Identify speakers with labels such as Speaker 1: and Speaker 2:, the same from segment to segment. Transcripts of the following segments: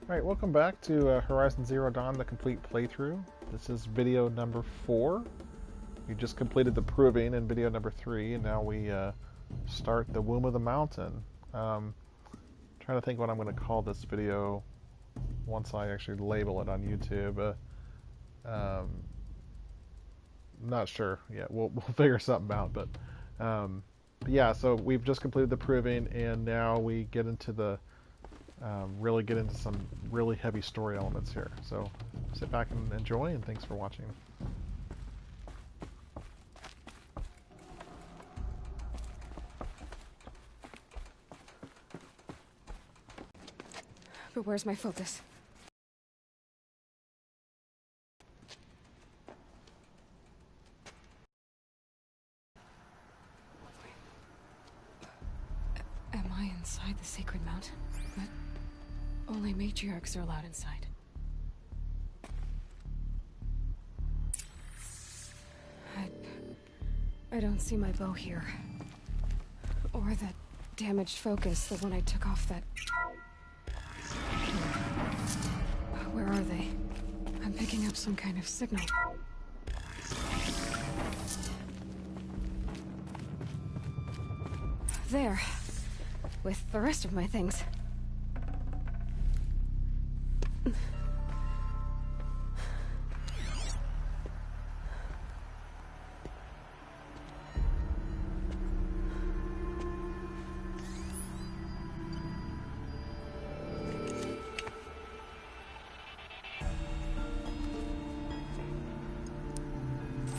Speaker 1: Alright, welcome back to Horizon Zero Dawn, the complete playthrough. This is video number 4. We just completed the proving in video number 3, and now we start the Womb of the Mountain. Trying to think what I'm going to call this video once I actually label it on YouTube. Not sure yet. We'll figure something out, but yeah, so we've just completed the proving, and now we get into the really get into some really heavy story elements here. So sit back and enjoy, and thanks for watching.
Speaker 2: But where's my focus? Am I inside the sacred mountain? But only matriarchs are allowed inside. I don't see my bow here. Or that damaged focus, the one I took off that... Where are they? I'm picking up some kind of signal. There. With the rest of my things.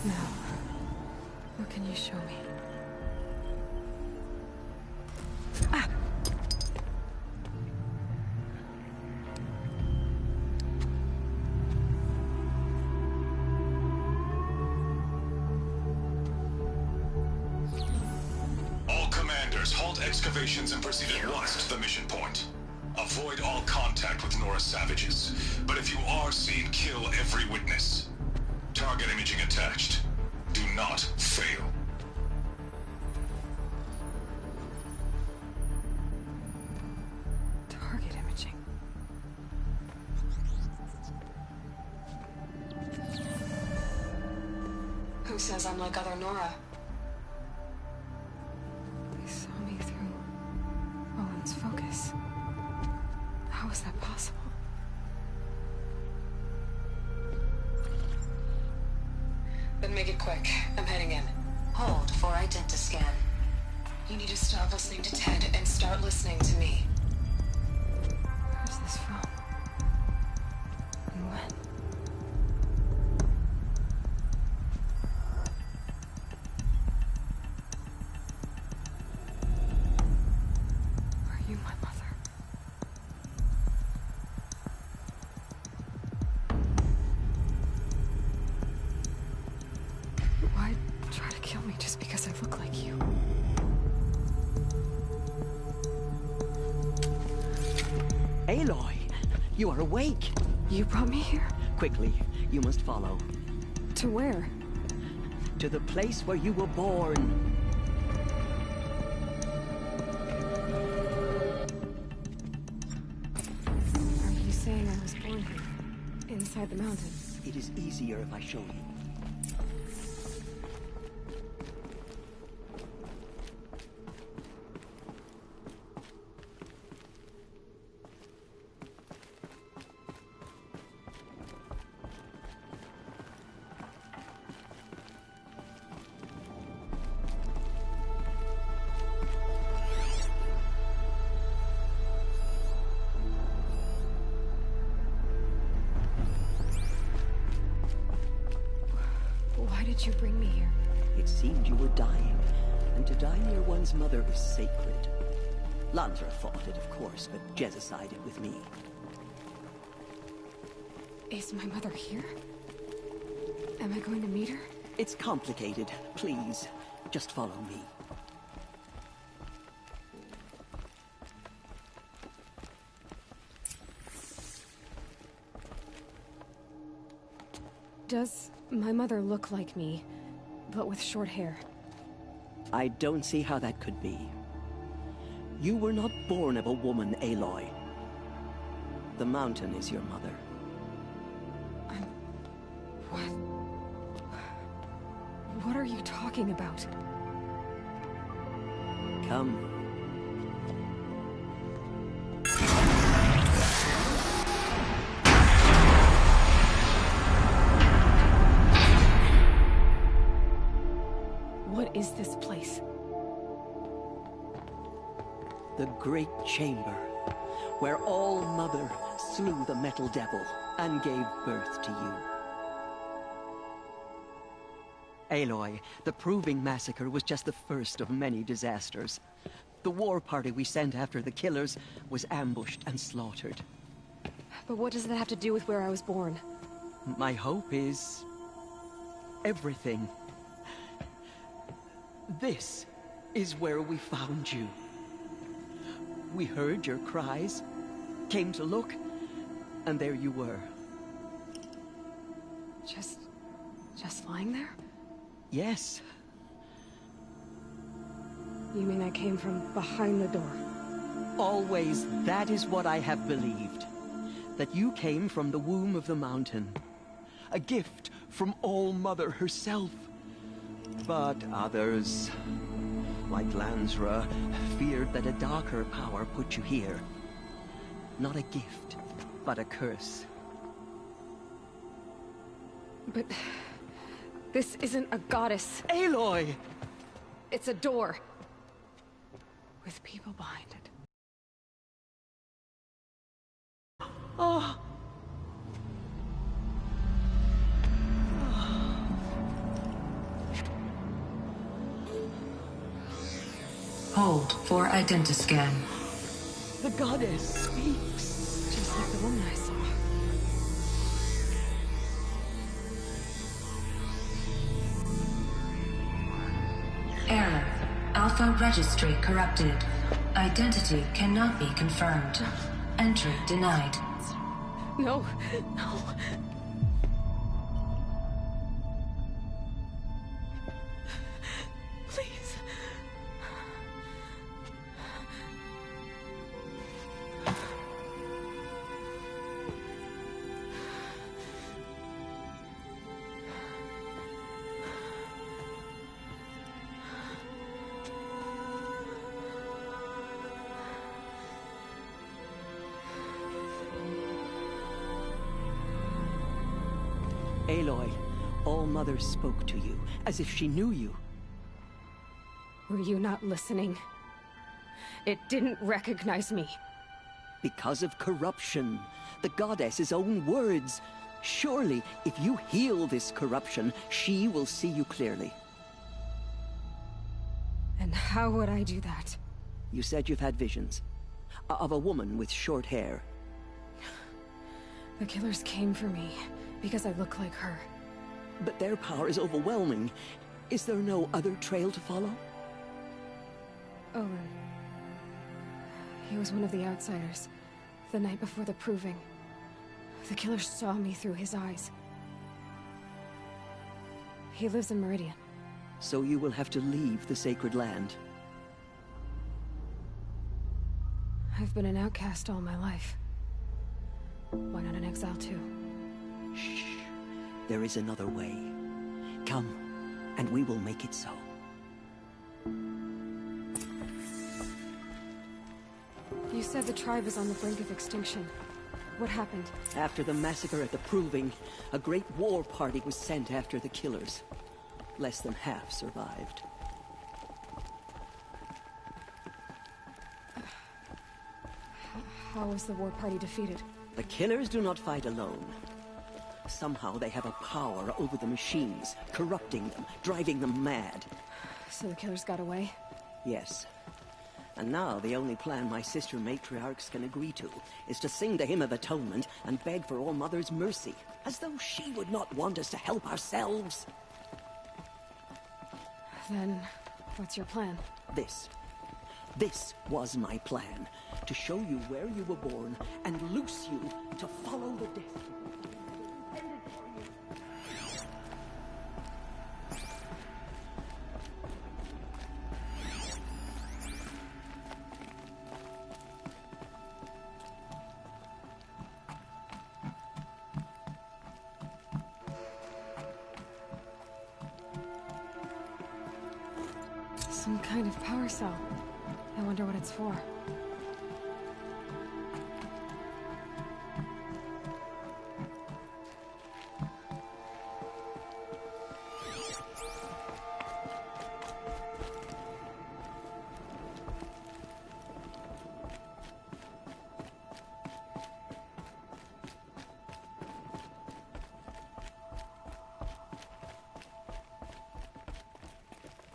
Speaker 2: Now, what can you show me? Ah!
Speaker 3: All commanders, halt excavations and proceed at once to the mission point. Avoid all contact with Nora's savages, but if you are seen, kill every witness. Target imaging attached. Do not fail.
Speaker 2: Target imaging.
Speaker 4: Who says I'm like other Nora?
Speaker 2: They saw me through Owen's focus. How is that possible?
Speaker 4: Then make it quick. I'm heading in.
Speaker 5: Hold for identiscan.
Speaker 4: You need to stop listening to Ted and start listening to me.
Speaker 2: Where's this from? And when? Are you my mother? Why try to kill me just because I look like you?
Speaker 6: Aloy, you are awake.
Speaker 2: You brought me here?
Speaker 6: Quickly, you must follow.
Speaker 2: To where?
Speaker 6: To the place where you were born.
Speaker 2: Are you saying I was born here? Inside the mountain?
Speaker 6: It is easier if I show you.
Speaker 2: Why did you bring me here?
Speaker 6: It seemed you were dying, and to die near one's mother is sacred. Lansra fought it, of course, but Jezza sided with me.
Speaker 2: Is my mother here? Am I going to meet her?
Speaker 6: It's complicated. Please, just follow me.
Speaker 2: Does my mother look like me, but with short hair?
Speaker 6: I don't see how that could be. You were not born of a woman, Aloy. The mountain is your mother.
Speaker 2: What? What are you talking about?
Speaker 6: Come.
Speaker 2: What is this place?
Speaker 6: The great chamber, where All-Mother slew the metal devil and gave birth to you. Aloy, the Proving Massacre was just the first of many disasters. The war party we sent after the killers was ambushed and slaughtered.
Speaker 2: But what does that have to do with where I was born?
Speaker 6: My hope is... everything. This is where we found you. We heard your cries, came to look, and there you were.
Speaker 2: Just lying there?
Speaker 6: Yes.
Speaker 2: You mean I came from behind the door?
Speaker 6: Always, that is what I have believed. That you came from the womb of the mountain. A gift from All-Mother herself. But others, like Lansra, feared that a darker power put you here. Not a gift, but a curse.
Speaker 2: But... this isn't a goddess.
Speaker 6: Aloy!
Speaker 2: It's a door. With people behind it.
Speaker 6: Oh!
Speaker 5: Hold for identiscan.
Speaker 6: The goddess speaks.
Speaker 2: Just like the woman I saw.
Speaker 5: Error. Alpha registry corrupted. Identity cannot be confirmed. Entry denied.
Speaker 2: No, no. Please.
Speaker 6: Aloy, All-Mother spoke to you, as if she knew you.
Speaker 2: Were you not listening? It didn't recognize me.
Speaker 6: Because of corruption. The goddess's own words. Surely, if you heal this corruption, she will see you clearly.
Speaker 2: And how would I do that?
Speaker 6: You said you've had visions. Of a woman with short hair.
Speaker 2: The killers came for me, because I look like her.
Speaker 6: But their power is overwhelming. Is there no other trail to follow?
Speaker 2: Owen. He was one of the outsiders. The night before the Proving. The killers saw me through his eyes. He lives in Meridian.
Speaker 6: So you will have to leave the sacred land.
Speaker 2: I've been an outcast all my life. Why not an exile too?
Speaker 6: Shh. There is another way. Come, and we will make it so.
Speaker 2: You said the tribe is on the brink of extinction. What happened?
Speaker 6: After the massacre at the Proving, a great war party was sent after the killers. Less than half survived.
Speaker 2: How was the war party defeated?
Speaker 6: The killers do not fight alone. Somehow they have a power over the machines, corrupting them, driving them mad.
Speaker 2: So the killers got away?
Speaker 6: Yes. And now the only plan my sister matriarchs can agree to is to sing the Hymn of Atonement and beg for All-Mother's mercy, as though she would not want us to help ourselves.
Speaker 2: Then, what's your plan?
Speaker 6: This was my plan. To show you where you were born and loose you to follow the destiny.
Speaker 2: Some kind of power cell. I wonder what it's for.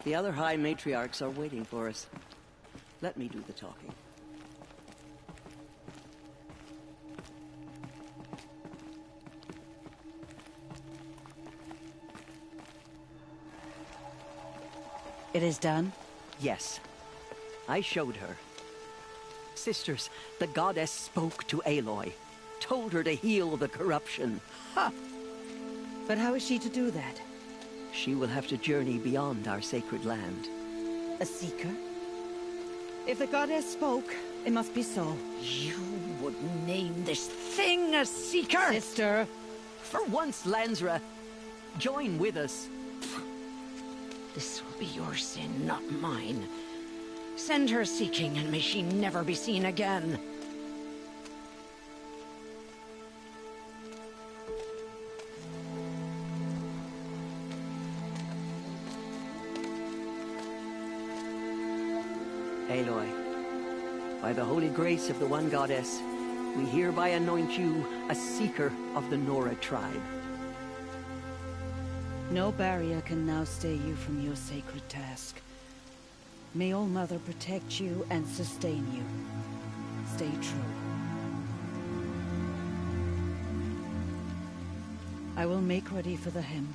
Speaker 6: The other High Matriarchs are waiting for us. Let me do the talking.
Speaker 7: It is done?
Speaker 6: Yes. I showed her. Sisters, the goddess spoke to Aloy. Told her to heal the corruption. Ha!
Speaker 7: But how is she to do that?
Speaker 6: She will have to journey beyond our sacred land.
Speaker 7: A seeker? If the goddess spoke, it must be so.
Speaker 8: You would name this thing a seeker?
Speaker 7: Sister!
Speaker 6: For once, Lansra, join with us.
Speaker 8: This will be your sin, not mine. Send her seeking, and may she never be seen again.
Speaker 6: Aloy, by the holy grace of the One Goddess, we hereby anoint you a seeker of the Nora tribe.
Speaker 7: No barrier can now stay you from your sacred task. May All Mother protect you and sustain you. Stay true. I will make ready for the hymn.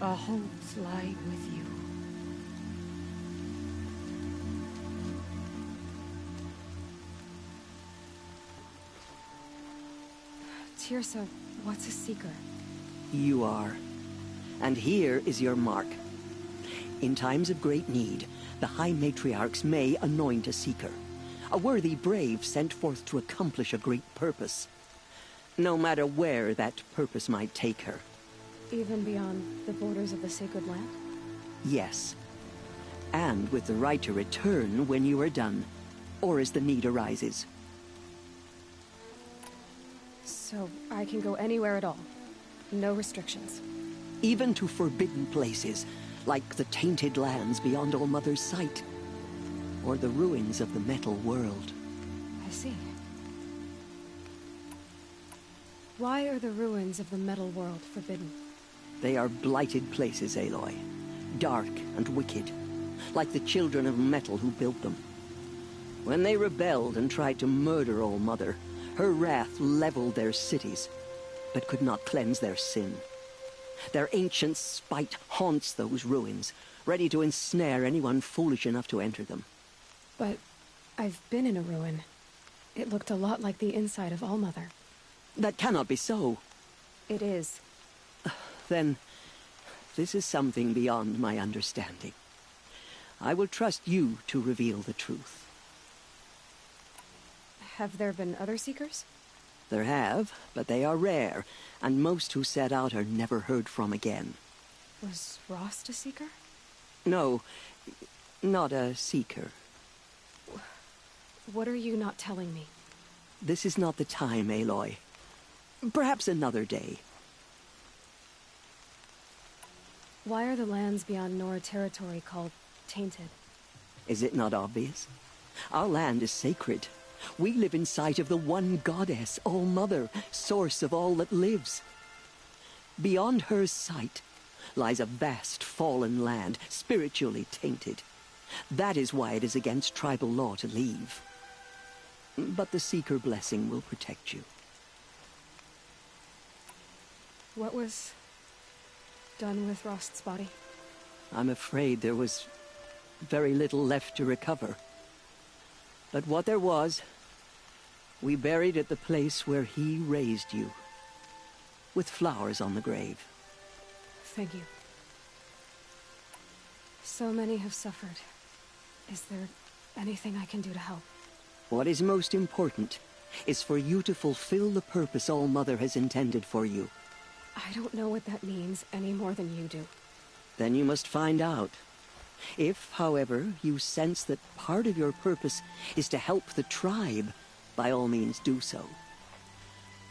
Speaker 7: Our hopes lie with you.
Speaker 2: Tirsa, what's a seeker?
Speaker 6: You are. And here is your mark. In times of great need, the High Matriarchs may anoint a seeker. A worthy brave sent forth to accomplish a great purpose. No matter where that purpose might take her.
Speaker 2: Even beyond the borders of the sacred land?
Speaker 6: Yes. And with the right to return when you are done, or as the need arises.
Speaker 2: So I can go anywhere at all? No restrictions?
Speaker 6: Even to forbidden places, like the tainted lands beyond All Mother's sight. Or the ruins of the metal world.
Speaker 2: I see. Why are the ruins of the metal world forbidden?
Speaker 6: They are blighted places, Aloy. Dark and wicked. Like the children of metal who built them. When they rebelled and tried to murder All Mother, her wrath leveled their cities, but could not cleanse their sin. Their ancient spite haunts those ruins, ready to ensnare anyone foolish enough to enter them.
Speaker 2: But I've been in a ruin. It looked a lot like the inside of All Mother.
Speaker 6: That cannot be so.
Speaker 2: It is.
Speaker 6: Then, this is something beyond my understanding. I will trust you to reveal the truth.
Speaker 2: Have there been other seekers?
Speaker 6: There have, but they are rare, and most who set out are never heard from again.
Speaker 2: Was Rost a seeker?
Speaker 6: No, not a seeker.
Speaker 2: What are you not telling me?
Speaker 6: This is not the time, Aloy. Perhaps another day.
Speaker 2: Why are the lands beyond Nora territory called tainted?
Speaker 6: Is it not obvious? Our land is sacred. We live in sight of the One Goddess, All Mother, source of all that lives. Beyond her sight lies a vast fallen land, spiritually tainted. That is why it is against tribal law to leave. But the Seeker blessing will protect you.
Speaker 2: What was done with Rost's body?
Speaker 6: I'm afraid there was very little left to recover. But what there was, we buried at the place where he raised you, with flowers on the grave.
Speaker 2: Thank you. So many have suffered. Is there anything I can do to help?
Speaker 6: What is most important is for you to fulfill the purpose All-Mother has intended for you.
Speaker 2: I don't know what that means any more than you do.
Speaker 6: Then you must find out. If, however, you sense that part of your purpose is to help the tribe, by all means do so.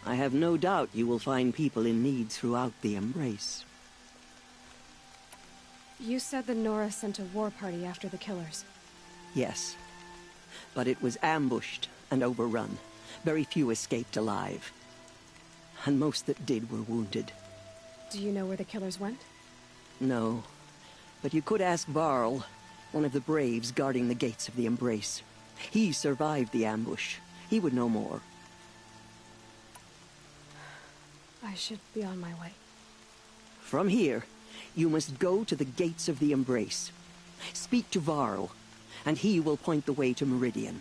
Speaker 6: I have no doubt you will find people in need throughout the Embrace.
Speaker 2: You said the Nora sent a war party after the killers.
Speaker 6: Yes. But it was ambushed and overrun. Very few escaped alive. And most that did were wounded.
Speaker 2: Do you know where the killers went?
Speaker 6: No. But you could ask Varl, one of the braves guarding the gates of the Embrace. He survived the ambush. He would know more.
Speaker 2: I should be on my way.
Speaker 6: From here, you must go to the gates of the Embrace. Speak to Varl, and he will point the way to Meridian.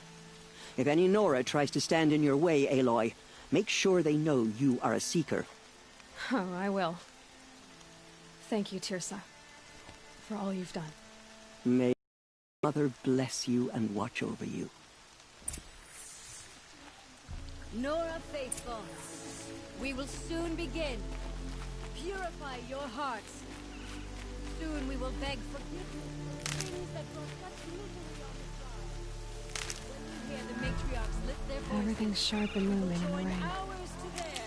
Speaker 6: If any Nora tries to stand in your way, Aloy, make sure they know you are a Seeker.
Speaker 2: Oh, I will. Thank you, Tirsa, for all you've done.
Speaker 6: May Mother bless you and watch over you.
Speaker 9: Nora faithful, we will soon begin. Purify your hearts. Soon we will beg forgiveness for things that brought such misery on the tribe. When you hear the matriarchs lift their voices,
Speaker 2: Everything's sharp and looming in the
Speaker 9: join
Speaker 2: rain.
Speaker 9: ours to theirs.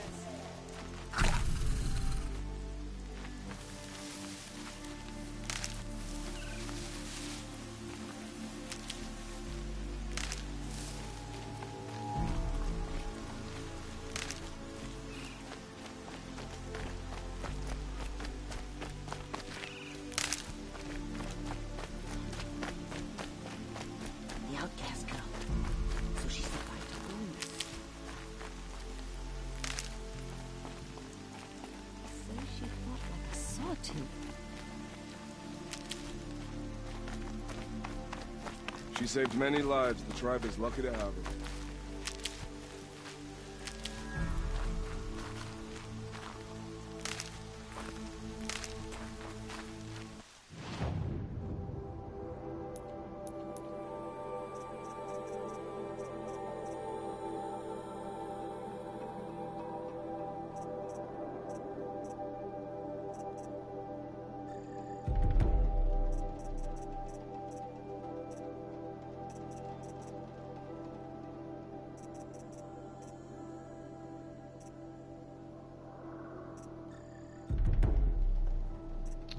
Speaker 7: The outcast girl. So she survived the wounds. Say she fought like a sawtooth.
Speaker 10: She saved many lives. The tribe is lucky to have her.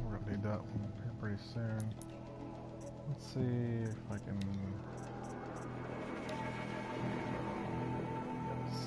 Speaker 1: We're gonna need that one here pretty soon. Let's see if I can. Yes.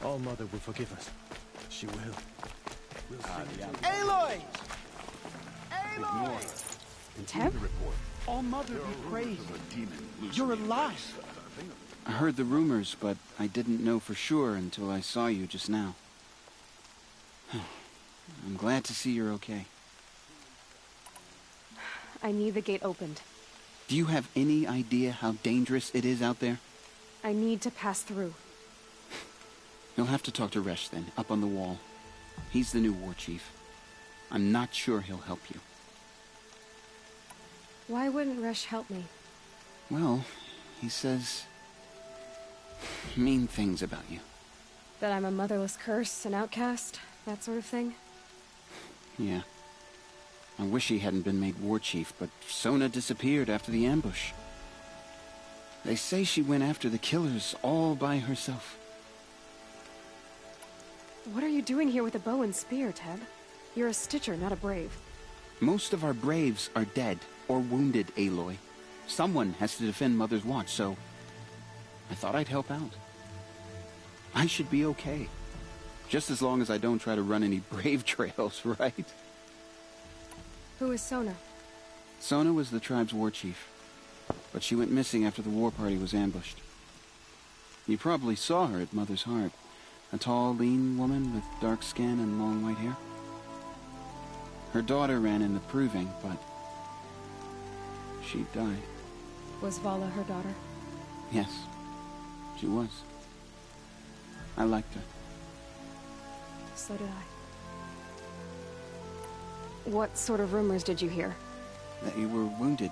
Speaker 11: All Mother will forgive us. She will. We'll
Speaker 12: Aloy! Aloy!
Speaker 2: Tev?
Speaker 12: All Mother be praised. You're alive.
Speaker 13: I heard the rumors, but I didn't know for sure until I saw you just now. I'm glad to see you're okay.
Speaker 2: I need the gate opened.
Speaker 13: Do you have any idea how dangerous it is out there?
Speaker 2: I need to pass through.
Speaker 13: You'll have to talk to Resh then, up on the wall. He's the new war chief. I'm not sure he'll help you.
Speaker 2: Why wouldn't Resh help me?
Speaker 13: Well, he says mean things about you.
Speaker 2: That I'm a motherless curse, an outcast, that sort of thing?
Speaker 13: Yeah. I wish he hadn't been made war chief, but Sona disappeared after the ambush. They say she went after the killers all by herself.
Speaker 2: What are you doing here with a bow and spear, Teb? You're a Stitcher, not a Brave.
Speaker 13: Most of our Braves are dead or wounded, Aloy. Someone has to defend Mother's Watch, so I thought I'd help out. I should be okay. Just as long as I don't try to run any Brave trails, right?
Speaker 2: Who is Sona?
Speaker 13: Sona was the tribe's war chief, but she went missing after the war party was ambushed. You probably saw her at Mother's Heart. A tall, lean woman with dark skin and long white hair. Her daughter ran in the proving, but she died.
Speaker 2: Was Vala her daughter?
Speaker 13: Yes, she was. I liked her.
Speaker 2: So did I. What sort of rumors did you hear?
Speaker 13: That you were wounded,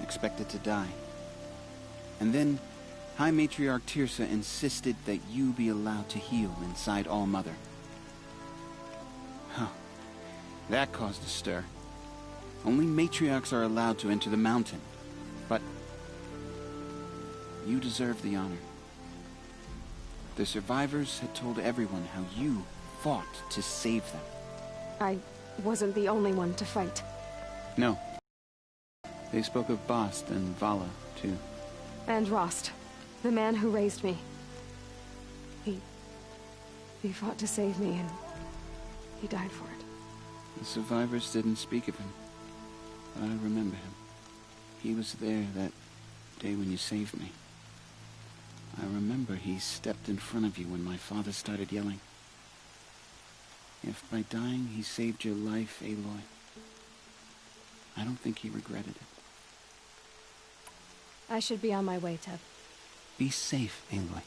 Speaker 13: expected to die. And then High Matriarch Tirsa insisted that you be allowed to heal inside All Mother. Huh. That caused a stir. Only matriarchs are allowed to enter the mountain. But you deserve the honor. The survivors had told everyone how you fought to save them.
Speaker 2: I wasn't the only one to fight.
Speaker 13: No. They spoke of Bast and Vala, too.
Speaker 2: And Rost, the man who raised me. He fought to save me, and he died for it.
Speaker 13: The survivors didn't speak of him, but I remember him. He was there that day when you saved me. I remember he stepped in front of you when my father started yelling. If by dying he saved your life, Aloy, I don't think he regretted it.
Speaker 2: I should be on my way, Teb.
Speaker 13: Be safe, Aloy.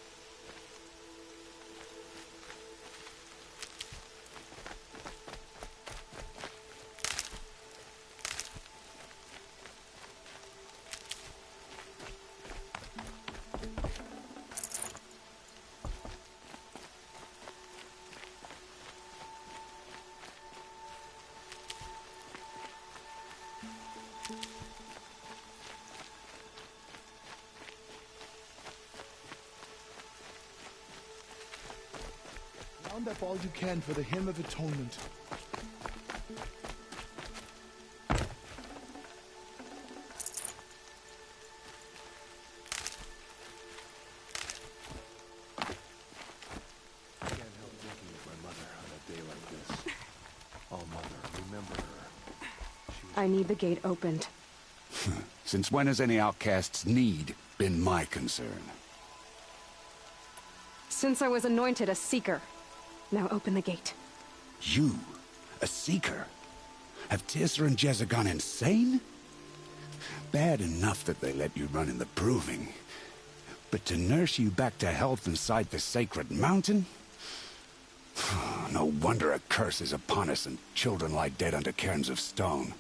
Speaker 12: Round up all you can for the Hymn of Atonement.
Speaker 11: I can't help thinking of my mother on a day like this. Oh, Mother, remember her.
Speaker 2: I need the gate opened.
Speaker 14: Since when has any outcast's need been my concern?
Speaker 2: Since I was anointed a Seeker. Now open the gate.
Speaker 14: You? A Seeker? Have Tirsa and Jezza gone insane? Bad enough that they let you run in the proving. But to nurse you back to health inside the sacred mountain? No wonder a curse is upon us and children lie dead under cairns of stone.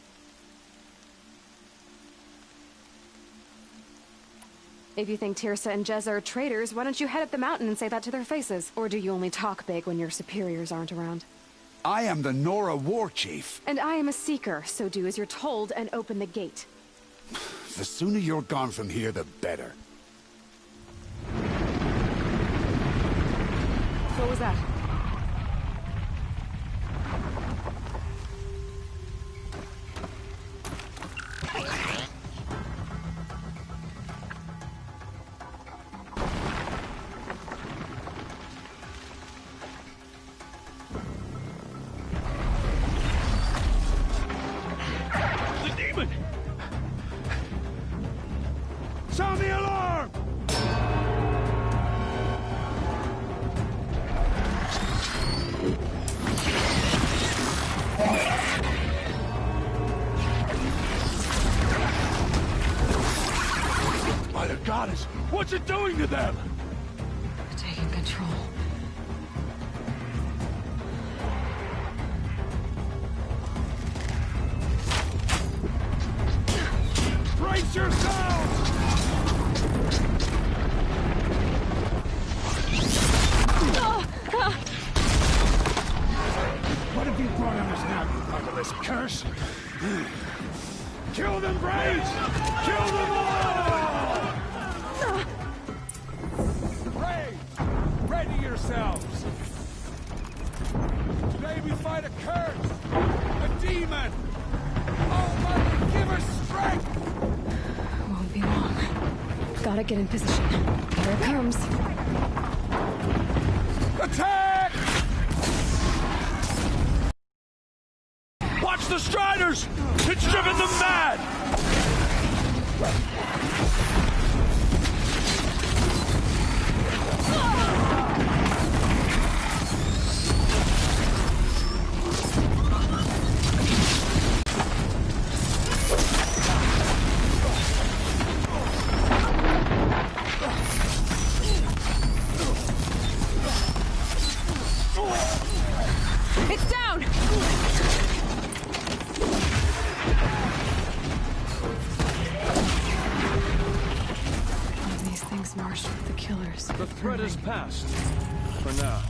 Speaker 2: If you think Tirsa and Jezza are traitors, why don't you head up the mountain and say that to their faces? Or do you only talk big when your superiors aren't around?
Speaker 14: I am the Nora war chief.
Speaker 2: And I am a Seeker, so do as you're told and open the gate.
Speaker 14: The sooner you're gone from here, the better.
Speaker 2: What was that?
Speaker 12: Sound the alarm! By the goddess, what's it doing to them?
Speaker 2: Taking control.
Speaker 12: Brace yourselves! What have you brought on us now, you motherless curse? Kill them, Braves! Kill them all!
Speaker 2: Gotta get in position. Here it comes.
Speaker 12: Attack! Watch the Striders! It's driven them mad!
Speaker 2: It's down! One of these things marched with the killers.
Speaker 12: The threat is past. For now.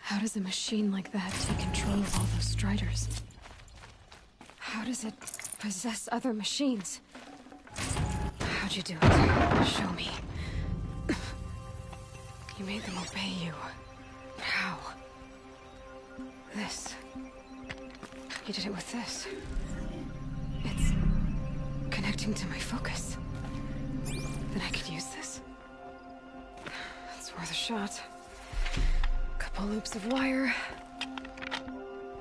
Speaker 2: How does a machine like that take control of all those Striders? How does it possess other machines? How'd you do it? Show me. You made them obey you. How? This. You did it with this. It's connecting to my focus. Then I could use this. It's worth a shot. Couple loops of wire.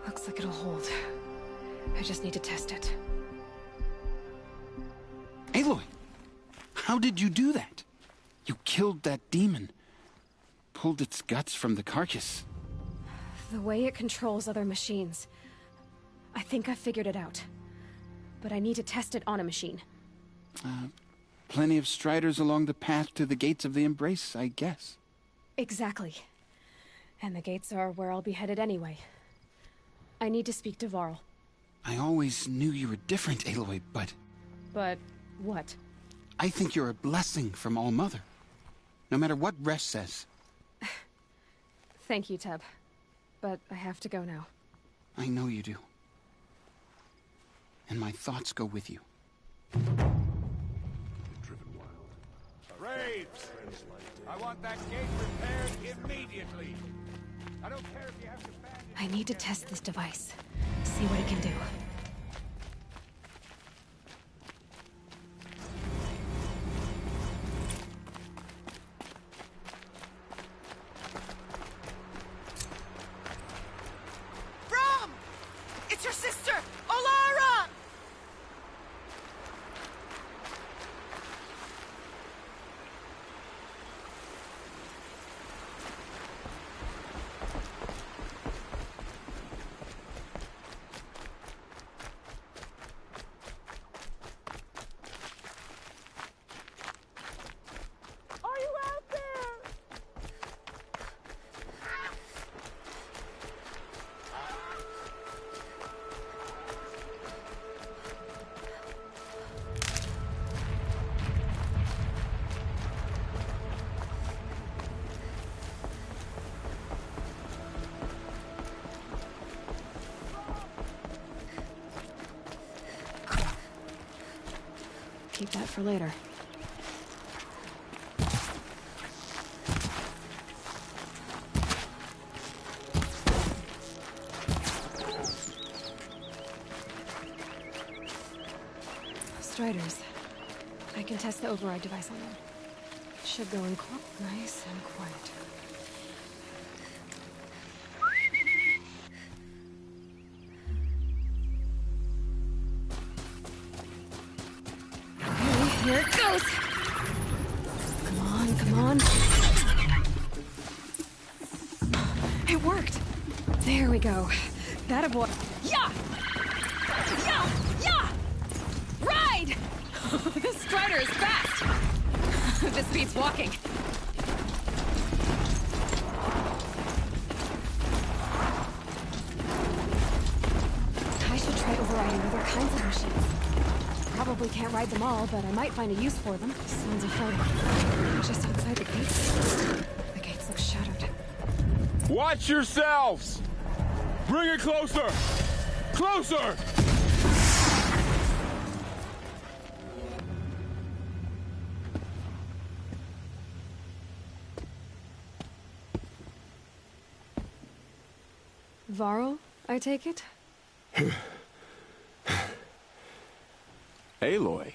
Speaker 2: Looks like it'll hold. I just need to test it.
Speaker 13: Aloy! How did you do that? You killed that demon. Pulled its guts from the carcass.
Speaker 2: The way it controls other machines. I think I figured it out. But I need to test it on a machine.
Speaker 13: Plenty of Striders along the path to the gates of the Embrace, I guess.
Speaker 2: Exactly. And the gates are where I'll be headed anyway. I need to speak to Varl.
Speaker 13: I always knew you were different, Aloy, but...
Speaker 2: But what?
Speaker 13: I think you're a blessing from All Mother. No matter what Resh says.
Speaker 2: Thank you, Teb. But I have to go now.
Speaker 13: I know you do. And my thoughts go with you.
Speaker 12: Braves! I want that gate repaired immediately. I don't care if you have to bandage...
Speaker 2: I need to test this device. See what it can do.
Speaker 15: Rom! It's your sister, Olara! Are you out there?
Speaker 2: Keep that for later. Striders. I can test the override device on them. It should go in nice and quiet. Okay, here it goes! Come on, come on. It worked! There we go. That boy. Yeah! Yeah! Yeah! Ride! This Strider is fast! This beats walking. I should try overriding other kinds of machines. Probably can't ride them all, but I might find a use for them. Sounds exciting. Just outside the gates. The gates look shattered.
Speaker 12: Watch yourselves! Bring it closer! Closer!
Speaker 2: Varl, I take it?
Speaker 11: Aloy.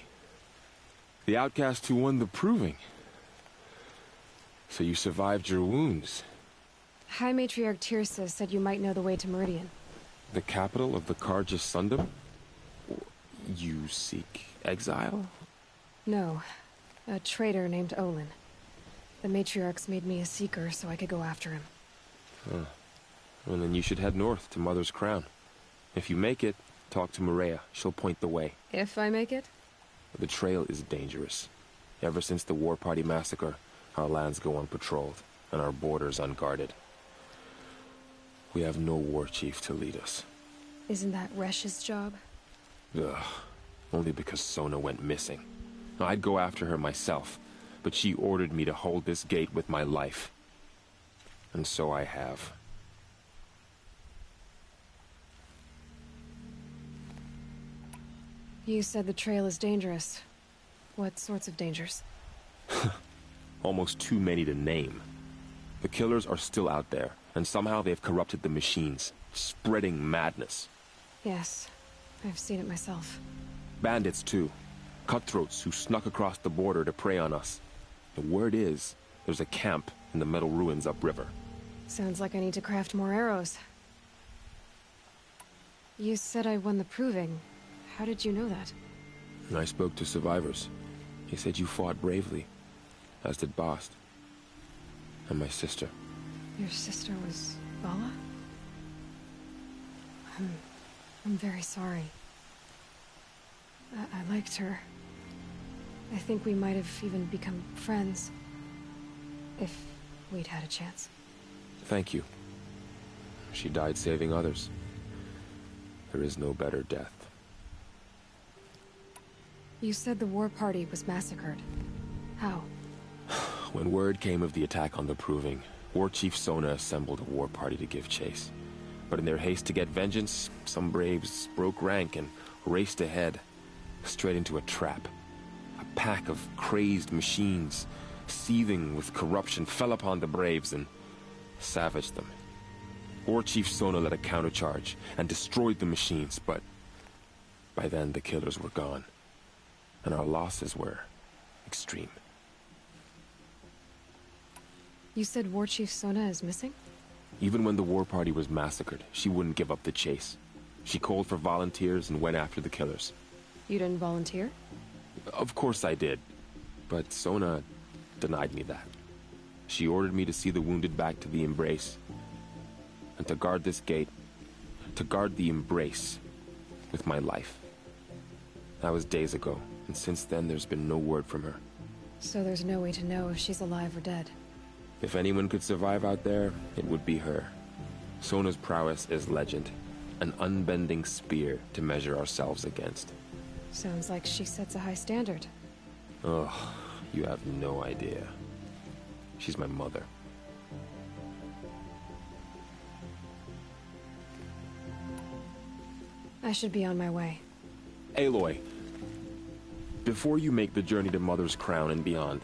Speaker 11: The outcast who won the proving. So you survived your wounds.
Speaker 2: High Matriarch Tirsa said you might know the way to Meridian.
Speaker 11: The capital of the Carja Sundom? You seek exile?
Speaker 2: No. A traitor named Olin. The Matriarchs made me a seeker so I could go after him.
Speaker 11: Huh. Well, then you should head north to Mother's Crown. If you make it, talk to Maria. She'll point the way.
Speaker 2: If I make it?
Speaker 11: The trail is dangerous. Ever since the War Party massacre, our lands go unpatrolled, and our borders unguarded. We have no war chief to lead us.
Speaker 2: Isn't that Resh's job?
Speaker 11: Ugh. Only because Sona went missing. I'd go after her myself, but she ordered me to hold this gate with my life. And so I have.
Speaker 2: You said the trail is dangerous. What sorts of dangers?
Speaker 11: Almost too many to name. The killers are still out there, and somehow they've corrupted the machines, spreading madness.
Speaker 2: Yes, I've seen it myself.
Speaker 11: Bandits, too. Cutthroats who snuck across the border to prey on us. The word is, there's a camp in the metal ruins upriver.
Speaker 2: Sounds like I need to craft more arrows. You said I won the proving. How did you know that?
Speaker 11: I spoke to survivors. He said you fought bravely, as did Bast. And my sister.
Speaker 2: Your sister was Bala? I'm very sorry. I liked her. I think we might have even become friends. If we'd had a chance.
Speaker 11: Thank you. She died saving others. There is no better death.
Speaker 2: You said the war party was massacred. How?
Speaker 11: When word came of the attack on the Proving, War Chief Sona assembled a war party to give chase. But in their haste to get vengeance, some braves broke rank and raced ahead, straight into a trap. A pack of crazed machines, seething with corruption, fell upon the braves and savaged them. War Chief Sona led a countercharge and destroyed the machines, but by then the killers were gone, and our losses were extreme.
Speaker 2: You said War Chief Sona is missing?
Speaker 11: Even when the war party was massacred, she wouldn't give up the chase. She called for volunteers and went after the killers.
Speaker 2: You didn't volunteer?
Speaker 11: Of course I did, but Sona denied me that. She ordered me to see the wounded back to the Embrace, and to guard this gate, to guard the Embrace with my life. That was days ago, and since then there's been no word from her.
Speaker 2: So there's no way to know if she's alive or dead.
Speaker 11: If anyone could survive out there, it would be her. Sona's prowess is legend, an unbending spear to measure ourselves against.
Speaker 2: Sounds like she sets a high standard.
Speaker 11: Ugh, you have no idea. She's my mother.
Speaker 2: I should be on my way.
Speaker 11: Aloy, before you make the journey to Mother's Crown and beyond,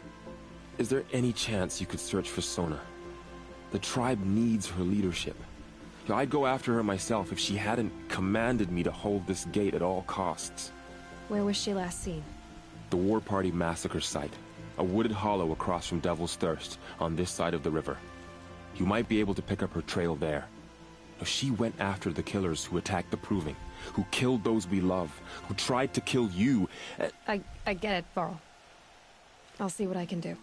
Speaker 11: is there any chance you could search for Sona? The tribe needs her leadership. I'd go after her myself if she hadn't commanded me to hold this gate at all costs.
Speaker 2: Where was she last seen?
Speaker 11: The War Party massacre site. A wooded hollow across from Devil's Thirst, on this side of the river. You might be able to pick up her trail there. She went after the killers who attacked the Proving, who killed those we love, who tried to kill you.
Speaker 2: I get it, Varl. I'll see what I can do.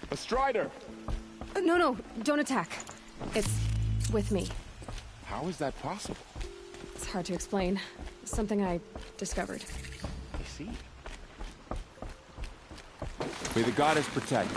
Speaker 10: A Strider!
Speaker 2: No, don't attack. It's with me.
Speaker 10: How is that possible?
Speaker 2: It's hard to explain. Something I discovered.
Speaker 10: I see.
Speaker 11: May the goddess protect.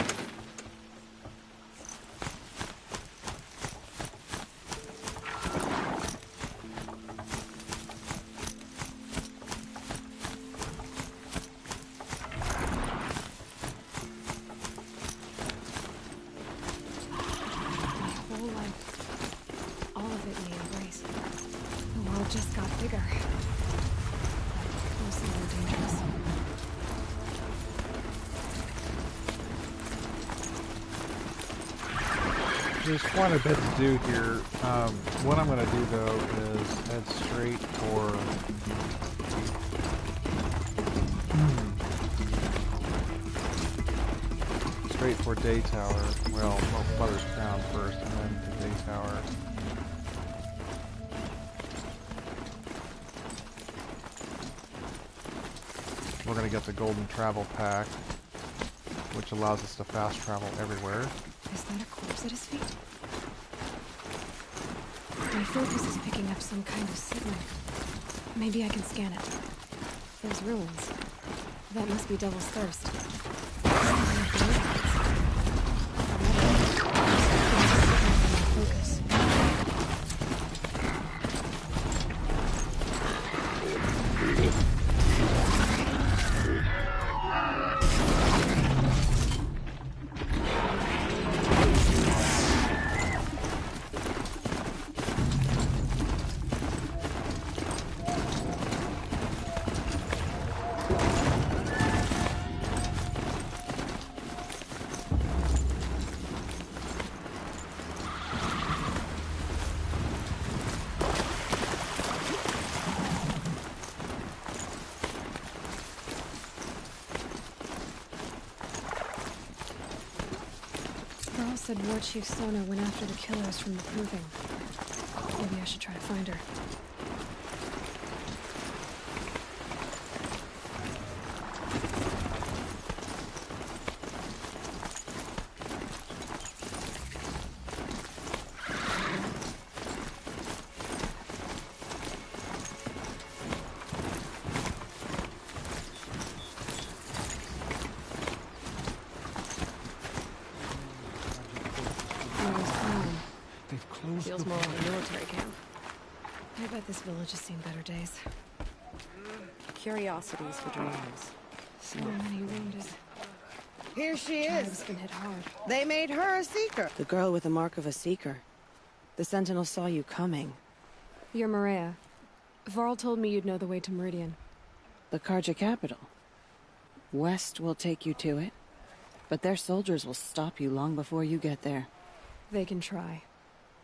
Speaker 1: there's quite a bit to do here. What I'm going to do though is head straight for Daytower. Well, Mother's Crown first, and then to Daytower. We're going to get the Golden Travel Pack, which allows us to fast travel everywhere.
Speaker 2: Is that a corpse at his feet? My focus is picking up some kind of signal. Maybe I can scan it. Those ruins. That must be Devil's Thirst. Focus. Said War Chief Sona went after the killers from the Proving. Maybe I should try to find her. Feels more like a military camp. I bet this village has seen better days.
Speaker 16: Curiosities for dreams.
Speaker 2: So many wounded.
Speaker 16: Here she
Speaker 2: Tribe's
Speaker 16: is.
Speaker 2: been hit hard.
Speaker 16: They made her a seeker.
Speaker 8: The girl with the mark of a seeker. The Sentinel saw you coming.
Speaker 2: You're Maria. Varl told me you'd know the way to Meridian.
Speaker 8: The Karja capital. West will take you to it, but their soldiers will stop you long before you get there.
Speaker 2: They can try.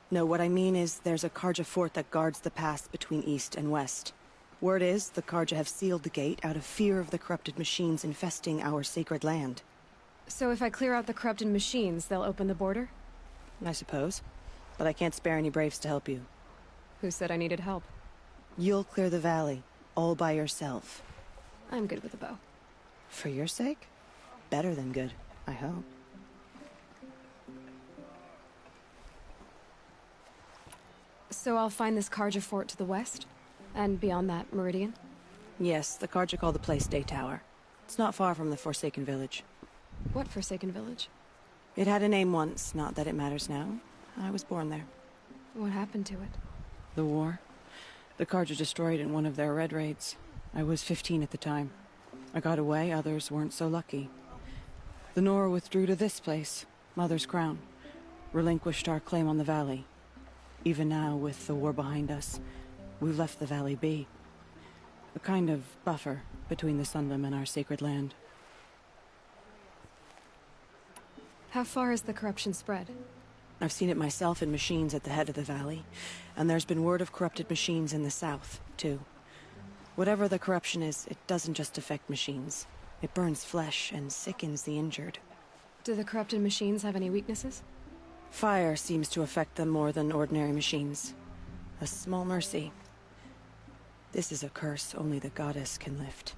Speaker 16: No, what I mean is there's a Karja fort that guards the pass between east and west. Word is the Karja have sealed the gate out of fear of the corrupted machines infesting our sacred land.
Speaker 2: So if I clear out the corrupted machines, they'll open the border?
Speaker 16: I suppose. But I can't spare any braves to help you.
Speaker 2: Who said I needed help?
Speaker 16: You'll clear the valley, all by yourself.
Speaker 2: I'm good with a bow.
Speaker 16: For your sake? Better than good, I hope.
Speaker 2: So I'll find this Karja fort to the west? And beyond that, Meridian?
Speaker 16: Yes, the Karja call the place Daytower. It's not far from the Forsaken Village.
Speaker 2: What Forsaken Village?
Speaker 16: It had a name once, not that it matters now. I was born there.
Speaker 2: What happened to it?
Speaker 16: The war. The Karja destroyed in one of their red raids. I was 15 at the time. I got away, others weren't so lucky. The Nora withdrew to this place, Mother's Crown. Relinquished our claim on the valley. Even now, with the war behind us, we've left the valley be. A kind of buffer between the Sundom and our sacred land.
Speaker 2: How far has the corruption spread?
Speaker 16: I've seen it myself in machines at the head of the valley, and there's been word of corrupted machines in the south, too. Whatever the corruption is, it doesn't just affect machines. It burns flesh and sickens the injured.
Speaker 2: Do the corrupted machines have any weaknesses?
Speaker 16: Fire seems to affect them more than ordinary machines. A small mercy. This is a curse only the goddess can lift.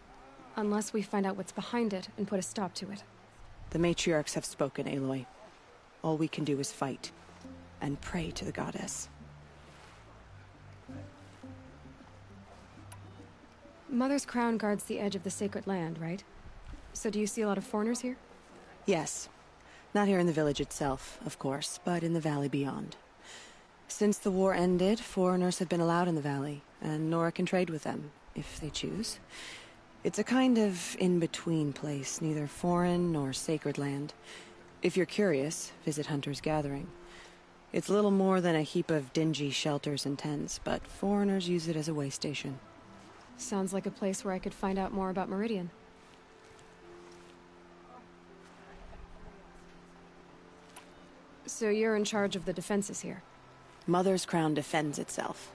Speaker 2: Unless we find out what's behind it and put a stop to it.
Speaker 16: The matriarchs have spoken, Aloy. All we can do is fight, and pray to the goddess.
Speaker 2: Mother's Crown guards the edge of the sacred land, right? So do you see a lot of foreigners here?
Speaker 16: Yes. Not here in the village itself, of course, but in the valley beyond. Since the war ended, foreigners have been allowed in the valley, and Nora can trade with them, if they choose. It's a kind of in-between place, neither foreign nor sacred land. If you're curious, visit Hunter's Gathering. It's little more than a heap of dingy shelters and tents, but foreigners use it as a way station.
Speaker 2: Sounds like a place where I could find out more about Meridian. So you're in charge of the defenses here?
Speaker 16: Mother's Crown defends itself.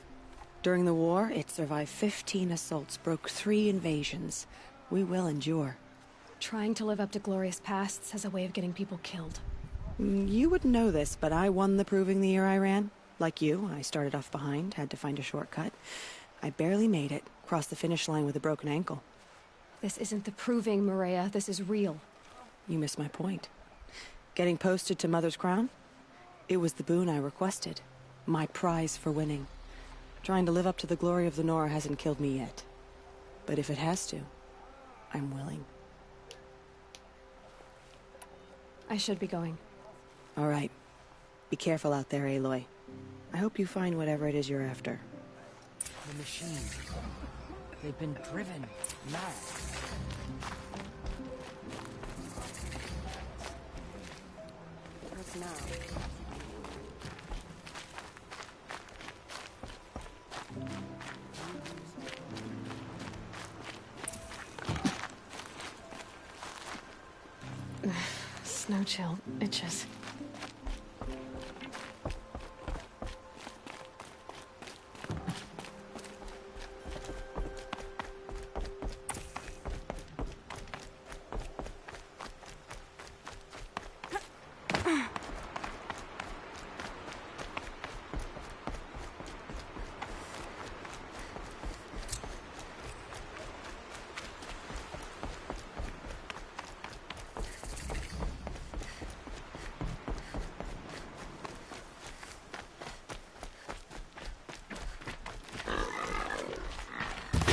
Speaker 16: During the war, it survived 15 assaults, broke 3 invasions. We will endure.
Speaker 2: Trying to live up to glorious pasts has a way of getting people killed.
Speaker 16: You wouldn't know this, but I won the proving the year I ran. Like you, I started off behind, had to find a shortcut. I barely made it, crossed the finish line with a broken ankle.
Speaker 2: This isn't the proving, Maria. This is real.
Speaker 16: You missed my point. Getting posted to Mother's Crown? It was the boon I requested. My prize for winning. Trying to live up to the glory of the Nora hasn't killed me yet. But if it has to, I'm willing.
Speaker 2: I should be going.
Speaker 16: All right. Be careful out there, Aloy. I hope you find whatever it is you're after.
Speaker 6: The machines. They've been driven mad.
Speaker 16: What's now?
Speaker 2: Snow chill itches.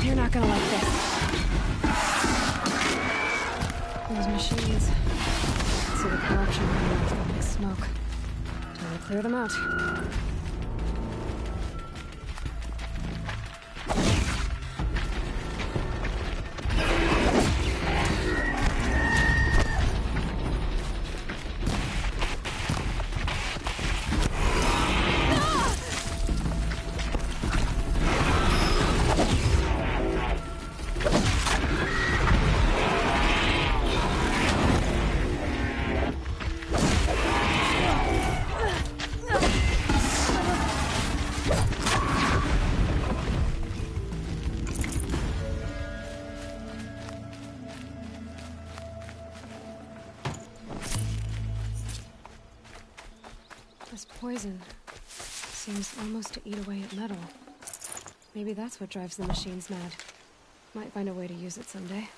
Speaker 2: You're not gonna like this. Those machines. See the corruption running off the big smoke. Time to clear them out. This poison seems almost to eat away at metal. Maybe that's what drives the machines mad. Might find a way to use it someday.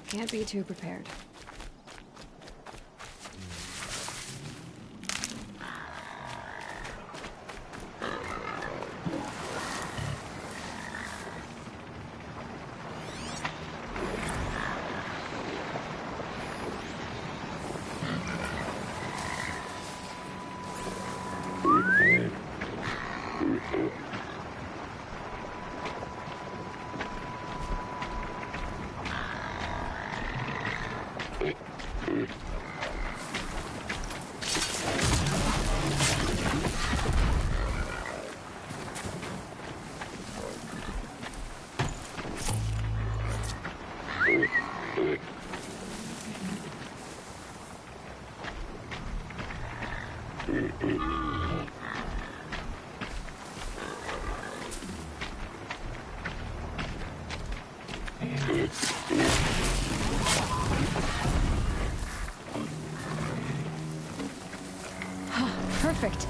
Speaker 2: Can't be too prepared. Perfect.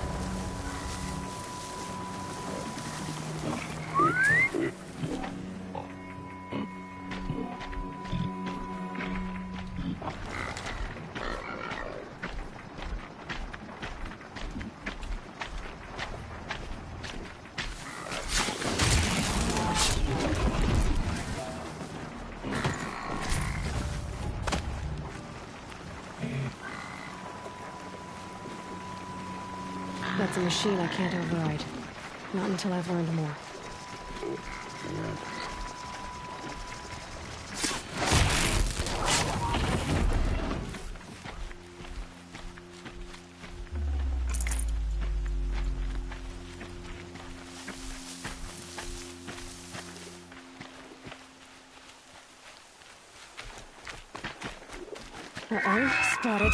Speaker 2: That's a machine I can't override. Not until I've learned more. Uh-oh, spotted.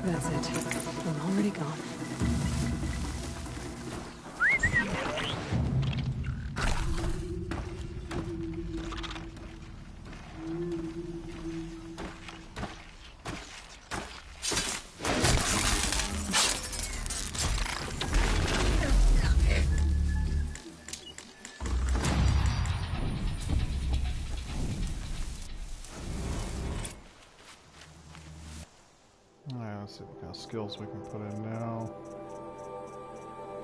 Speaker 2: That's it. I'm already gone.
Speaker 1: Alright, let's see what kind of skills we can put in now.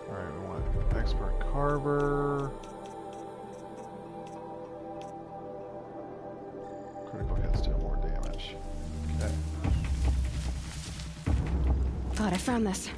Speaker 1: Alright, we want expert carver. Critical hits deal more damage. Okay.
Speaker 2: Thought I found this.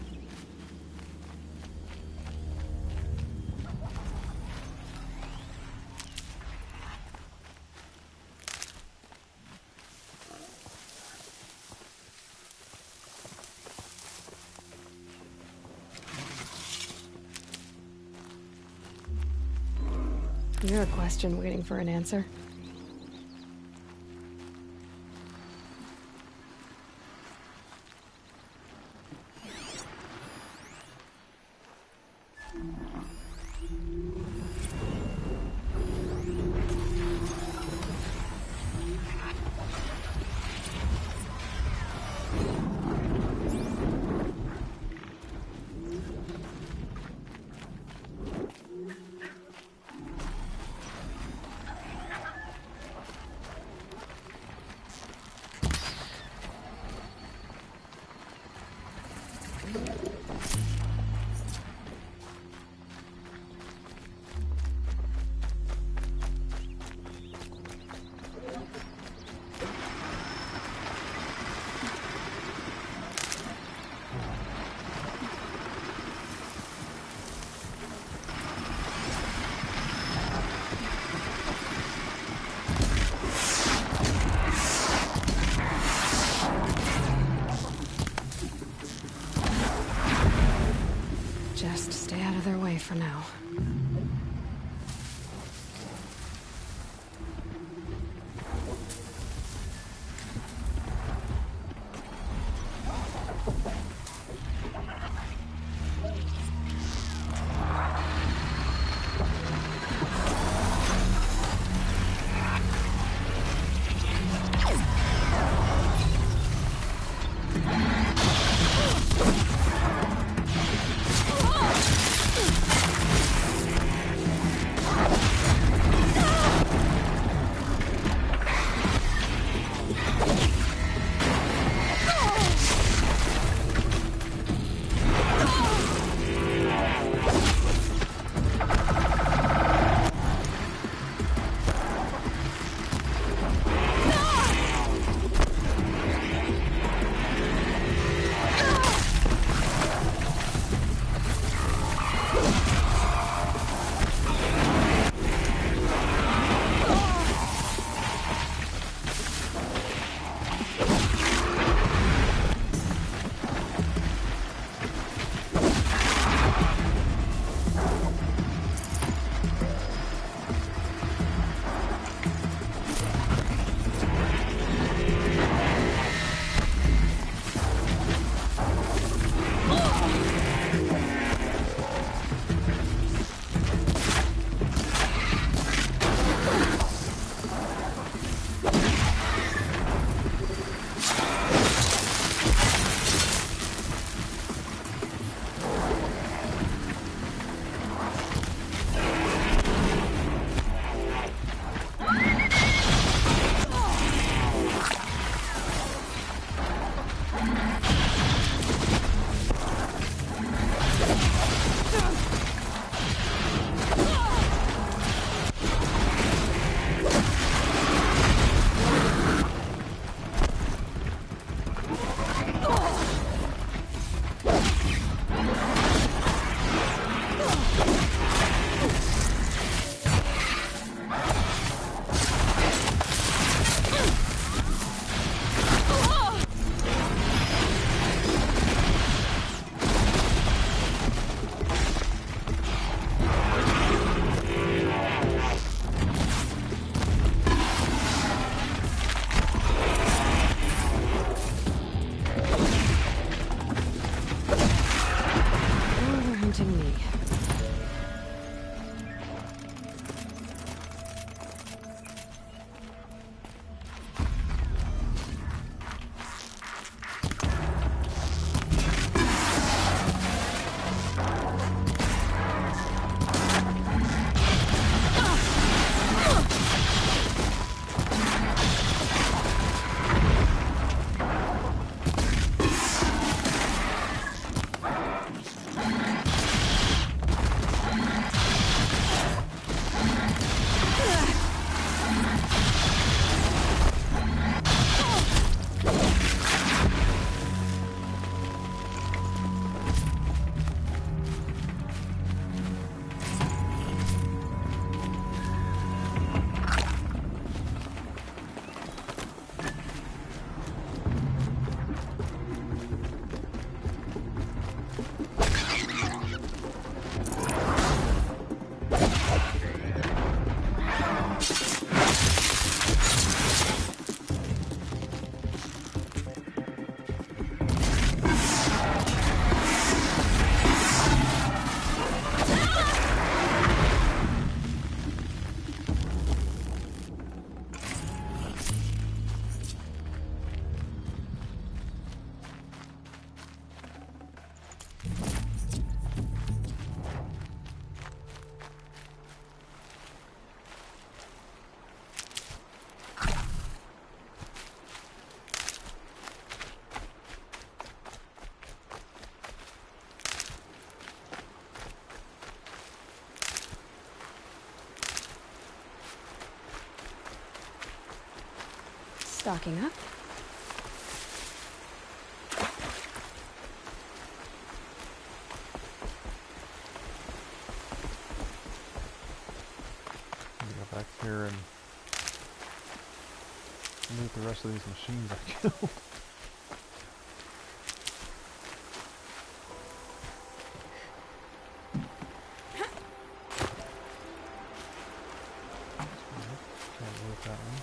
Speaker 2: You're a question waiting for an answer. Stocking up.
Speaker 1: Go back here and loot the rest of these machines I killed. Can't loot that one.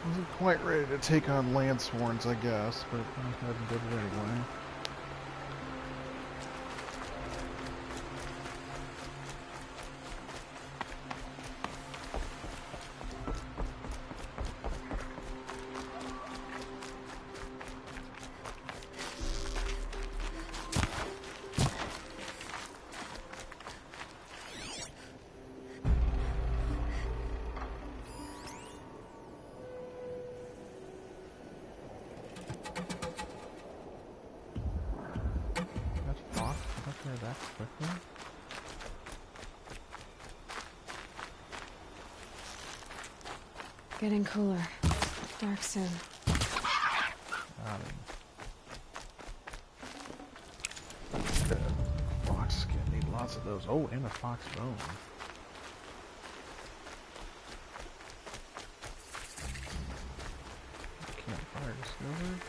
Speaker 1: Wasn't quite ready to take on Landsworns, I guess, but I hadn't did it anyway. That quickly?
Speaker 2: Getting cooler. Dark soon.
Speaker 1: Fox skin. Need lots of those. Oh, and a fox bone. Campfire discovered.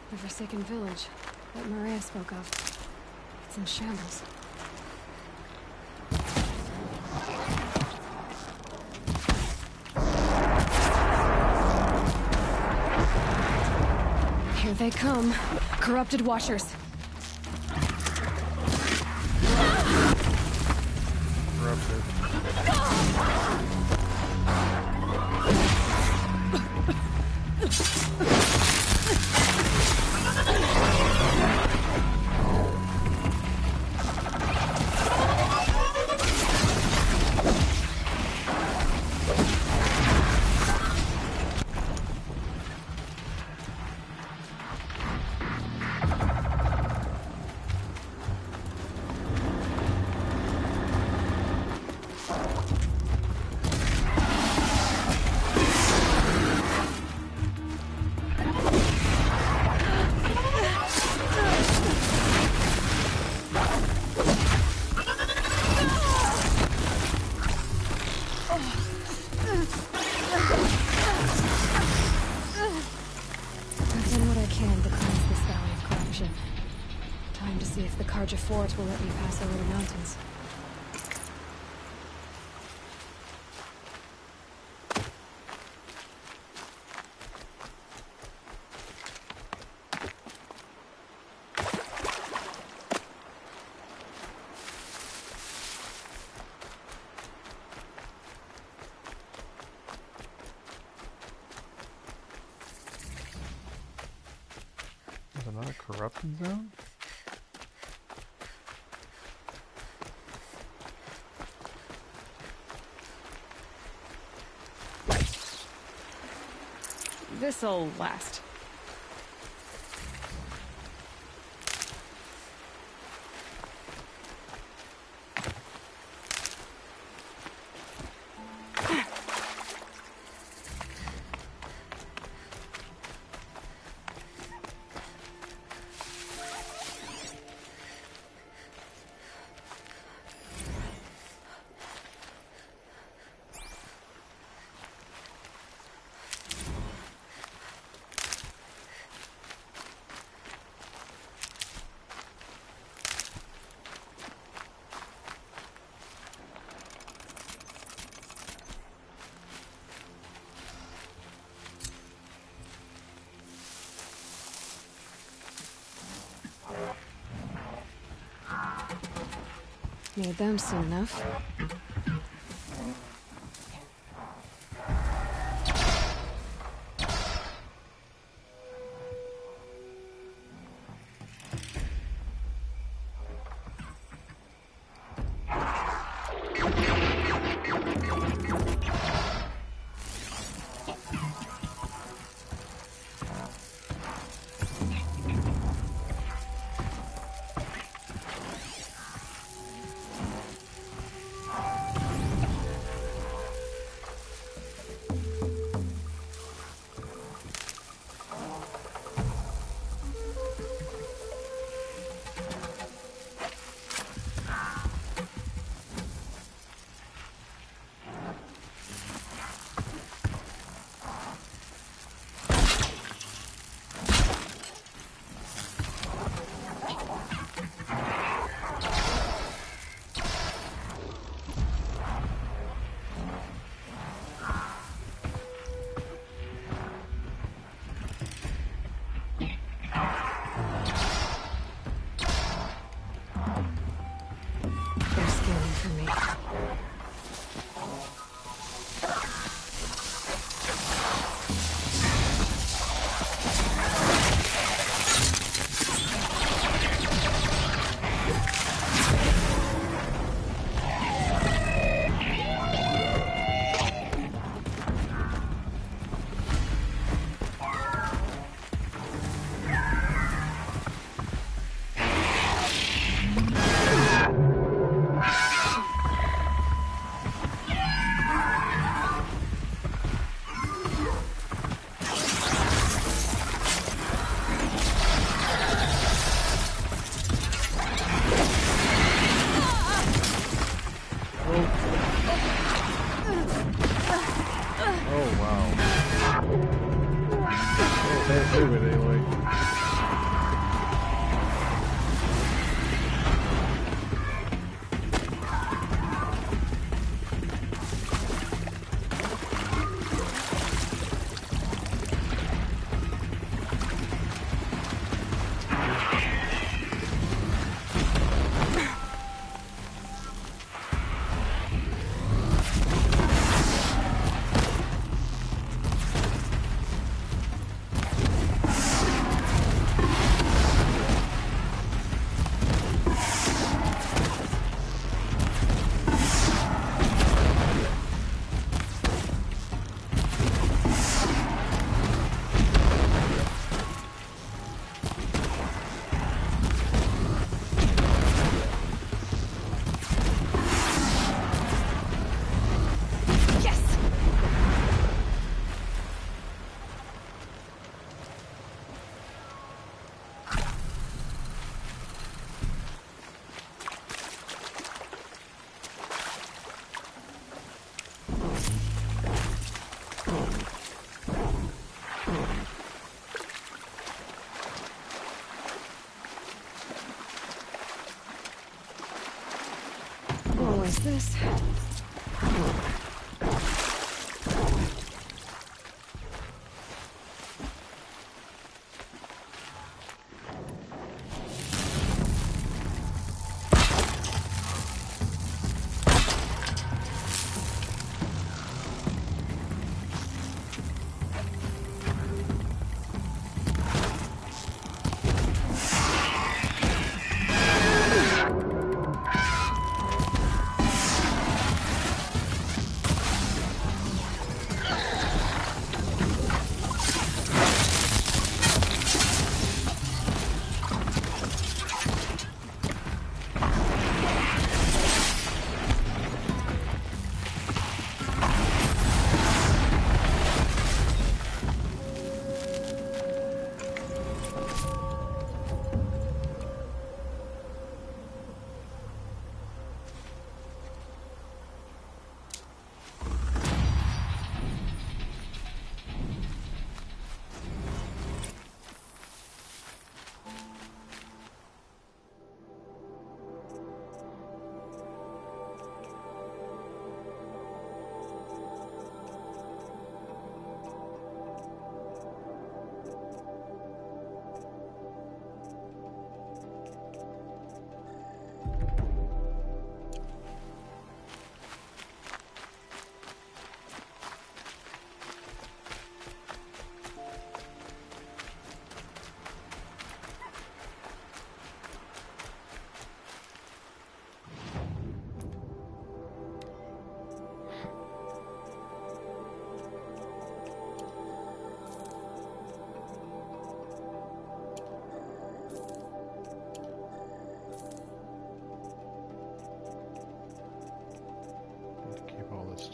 Speaker 2: The Forsaken Village that Maria spoke of. It's in shambles. Here they come. Corrupted Watchers.
Speaker 1: Corrupted.
Speaker 2: Fort will let me pass over the mountains.
Speaker 1: There's another corrupted zone?
Speaker 2: This'll last. Need them soon enough. Always this.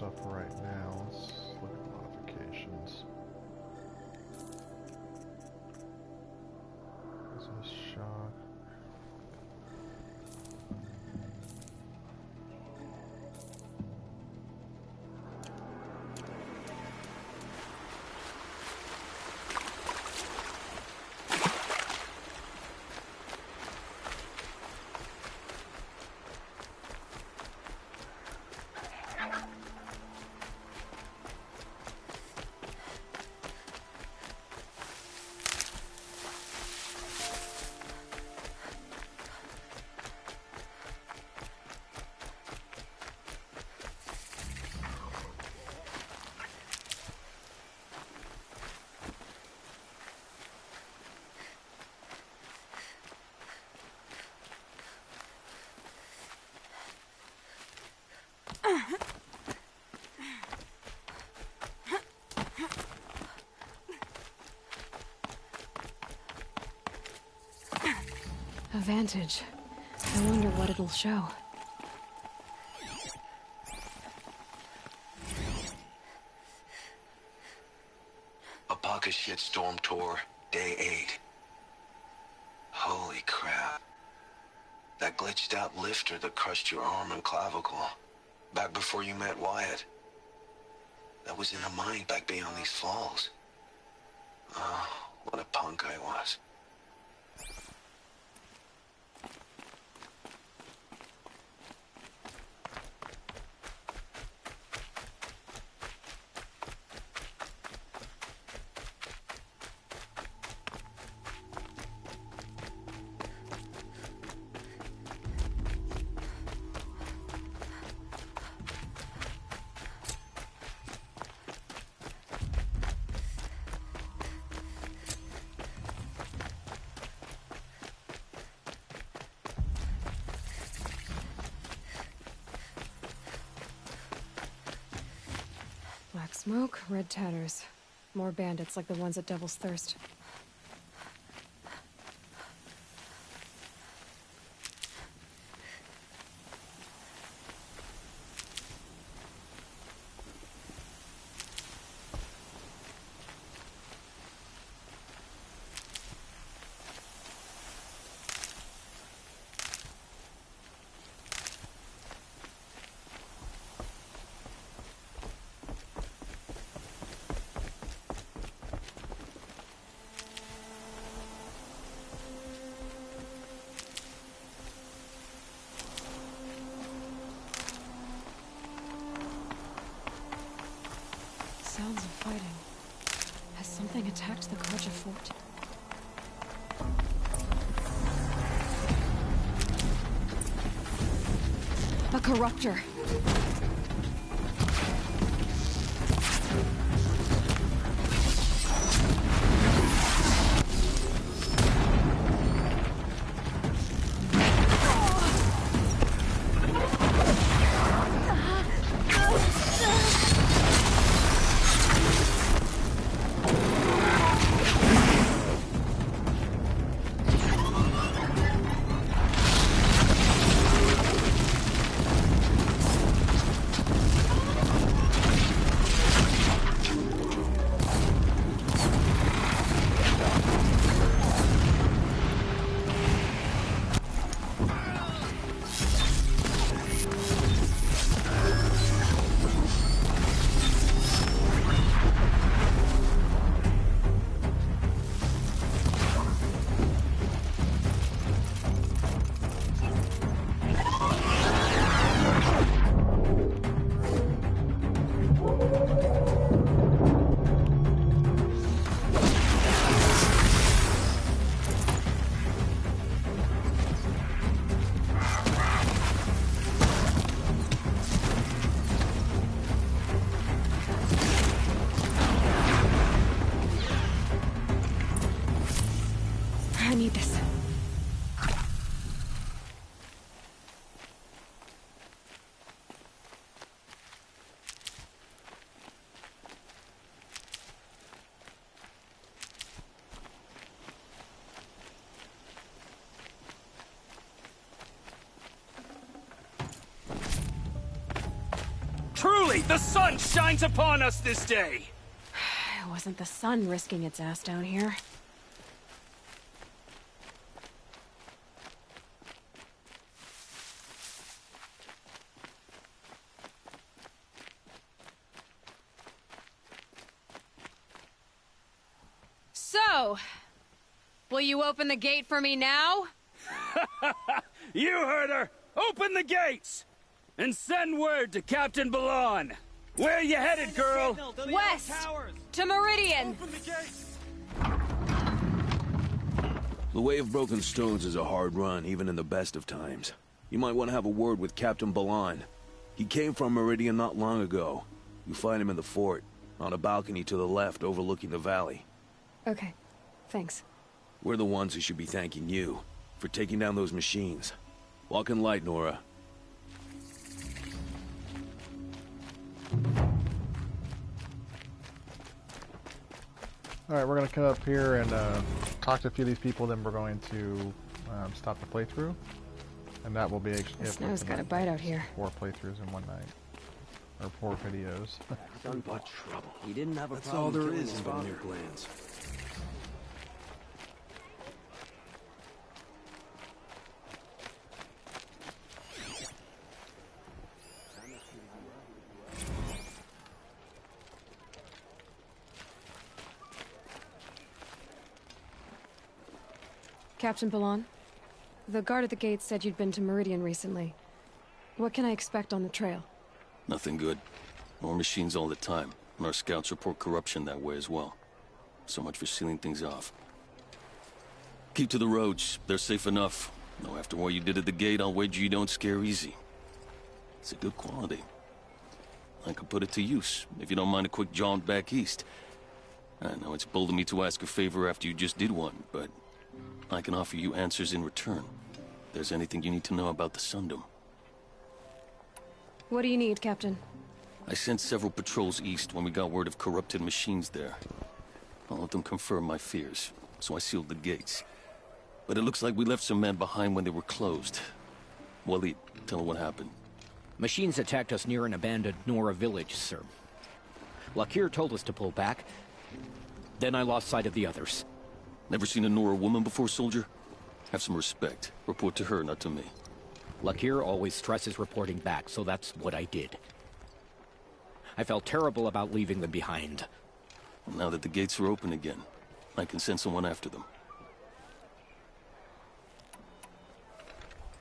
Speaker 1: stuff right now. Let's look at modifications. This is shock.
Speaker 2: A vantage. I wonder what it'll show.
Speaker 17: A pocket shit storm tour, day 8. Holy crap. That glitched out lifter that crushed your arm and clavicle. Back before you met Wyatt. That was in a mine back beyond these falls. Oh, what a punk I was.
Speaker 2: Black smoke, red tatters. More bandits like the ones at Devil's Thirst. Sounds of fighting. Has something attacked the Karja fort? A corruptor. I need this.
Speaker 6: Truly!
Speaker 18: Truly, the sun shines upon us this day!
Speaker 16: It wasn't the sun risking its ass down here.
Speaker 9: So, will you open the gate for me now?
Speaker 18: You heard her! Open the gates! And send word to Captain Balon. Where you headed, girl?
Speaker 9: West! To Meridian!
Speaker 19: The Way of Broken Stones is a hard run, even in the best of times. You might want to have a word with Captain Balon. He came from Meridian not long ago. You find him in the fort, on a balcony to the left overlooking the valley.
Speaker 16: Okay, thanks.
Speaker 19: We're the ones who should be thanking you for taking down those machines. Walk in light, Nora.
Speaker 1: Alright, we're going to come up here and talk to a few of these people, then we're going to stop the playthrough. And that will be it.
Speaker 16: The snow's got a bite out here.
Speaker 1: 4 playthroughs in one night. Or 4 videos.
Speaker 6: Son but trouble. He didn't have a
Speaker 19: That's
Speaker 6: problem
Speaker 19: all there
Speaker 6: killing
Speaker 19: is
Speaker 6: his
Speaker 19: in
Speaker 6: father.
Speaker 19: your glands.
Speaker 16: Captain Balon, the guard at the gate said you'd been to Meridian recently. What can I expect on the trail?
Speaker 20: Nothing good. More machines all the time, and our scouts report corruption that way as well. So much for sealing things off. Keep to the roads. They're safe enough. Though after what you did at the gate, I'll wager you don't scare easy. It's a good quality. I could put it to use, if you don't mind a quick jaunt back east. I know it's bold of me to ask a favor after you just did one, but I can offer you answers in return. If there's anything you need to know about the Sundom.
Speaker 16: What do you need, Captain?
Speaker 20: I sent several patrols east when we got word of corrupted machines there. All of them confirmed my fears, so I sealed the gates. But it looks like we left some men behind when they were closed. Waleed, tell her what happened.
Speaker 21: Machines attacked us near an abandoned Nora village, sir. Lakir told us to pull back. Then I lost sight of the others.
Speaker 20: Never seen a Nora woman before, soldier? Have some respect. Report to her, not to me.
Speaker 21: Lakir always stresses reporting back, so that's what I did. I felt terrible about leaving them behind.
Speaker 20: Now that the gates are open again, I can send someone after them.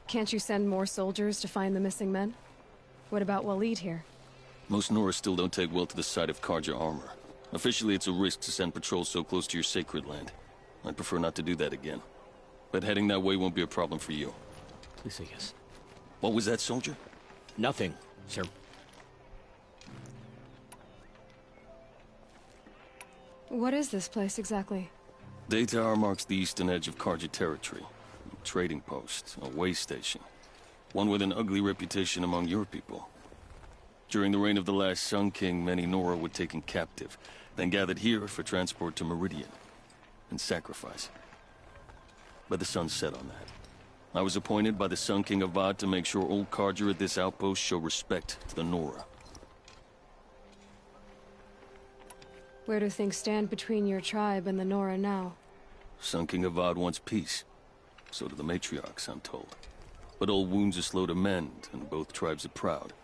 Speaker 16: Can't you send more soldiers to find the missing men? What about Waleed here?
Speaker 20: Most Nora still don't take well to the sight of Karja armor. Officially, it's a risk to send patrols so close to your sacred land. I'd prefer not to do that again. But heading that way won't be a problem for you.
Speaker 21: Please say yes.
Speaker 20: What was that, soldier?
Speaker 21: Nothing, sir.
Speaker 16: What is this place exactly?
Speaker 20: Daytower marks the eastern edge of Karja territory. A trading post, a way station. One with an ugly reputation among your people. During the reign of the last Sun King, many Nora were taken captive, then gathered here for transport to Meridian, and sacrifice. But the sun set on that. I was appointed by the Sun King Avad to make sure old Karja at this outpost show respect to the Nora.
Speaker 16: Where do things stand between your tribe and the Nora now?
Speaker 20: Sun King Avad wants peace. So do the matriarchs, I'm told. But old wounds are slow to mend, and both tribes are proud.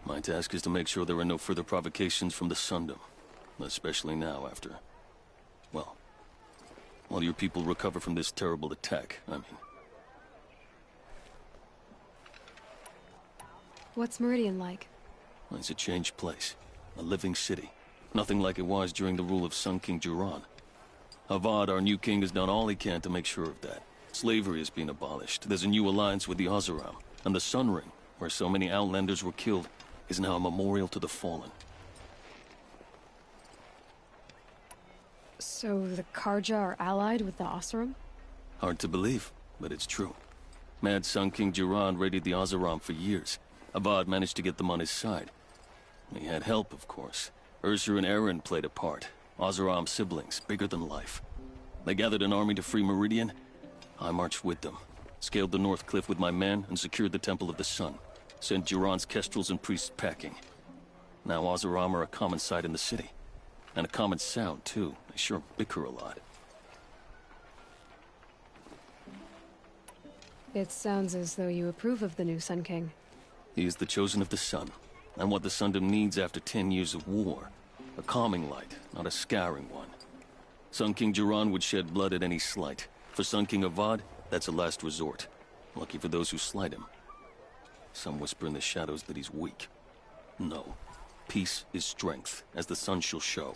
Speaker 20: My task is to make sure there are no further provocations from the Sundom. Especially now after... well, while your people recover from this terrible attack, I mean.
Speaker 16: What's Meridian like?
Speaker 20: It's a changed place. A living city. Nothing like it was during the rule of Sun King Jiran. Avad, our new king, has done all he can to make sure of that. Slavery has been abolished. There's a new alliance with the Oseram. And the Sun Ring, where so many Outlanders were killed, is now a memorial to the fallen.
Speaker 16: So the Karja are allied with the Oseram?
Speaker 20: Hard to believe, but it's true. Mad Sun King Jiran raided the Oseram for years. Avad managed to get them on his side. He had help, of course. Ursur and Eren played a part. Oseram siblings, bigger than life. They gathered an army to free Meridian. I marched with them. Scaled the North Cliff with my men and secured the Temple of the Sun. Sent Jiran's kestrels and priests packing. Now Oseram are a common sight in the city. And a common sound, too. They sure bicker a lot.
Speaker 2: It sounds as though you approve of the new Sun King.
Speaker 20: He is the chosen of the sun, and what the Sundom needs after 10 years of war. A calming light, not a scouring one. Sun King Jiran would shed blood at any slight. For Sun King Avad, that's a last resort. Lucky for those who slight him. Some whisper in the shadows that he's weak. No. Peace is strength, as the sun shall show.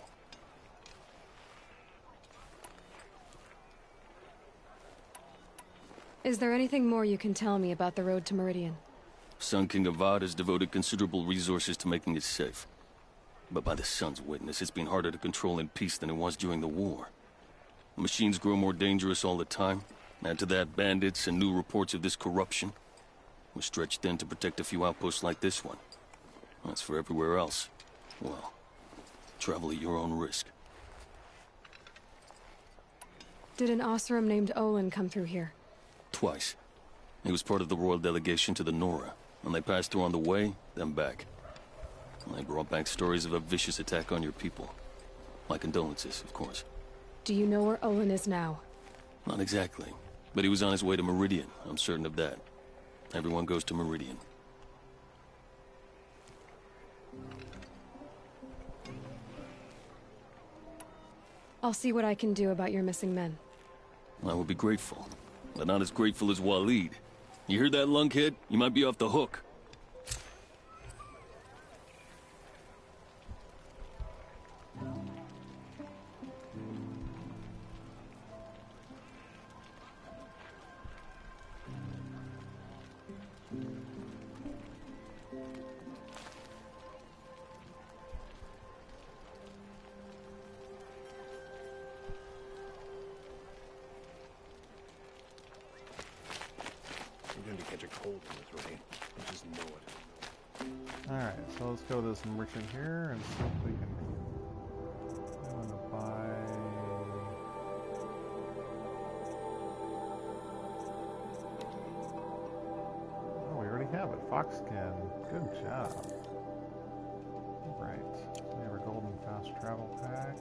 Speaker 2: Is there anything more you can tell me about the road to Meridian?
Speaker 20: Sun King Avad has devoted considerable resources to making it safe. But by the sun's witness, it's been harder to control in peace than it was during the war. Machines grow more dangerous all the time. Add to that bandits and new reports of this corruption. We're stretched thin to protect a few outposts like this one. As for everywhere else, well, travel at your own risk.
Speaker 2: Did an Oseram named Olin come through here?
Speaker 20: Twice. He was part of the royal delegation to the Nora, and they passed through on the way, then back. And they brought back stories of a vicious attack on your people. My condolences, of course.
Speaker 2: Do you know where Olin is now?
Speaker 20: Not exactly, but he was on his way to Meridian, I'm certain of that. Everyone goes to Meridian.
Speaker 2: I'll see what I can do about your missing men.
Speaker 20: I would be grateful, but not as grateful as Waleed. You heard that, lunkhead? You might be off the hook.
Speaker 3: You're going to catch a cold in this rain. You just know it.
Speaker 1: Alright, so let's go to this merchant here and see if we can... I want to buy... Oh, we already have it. Fox skin. Good job. Alright. We have our golden fast travel pack.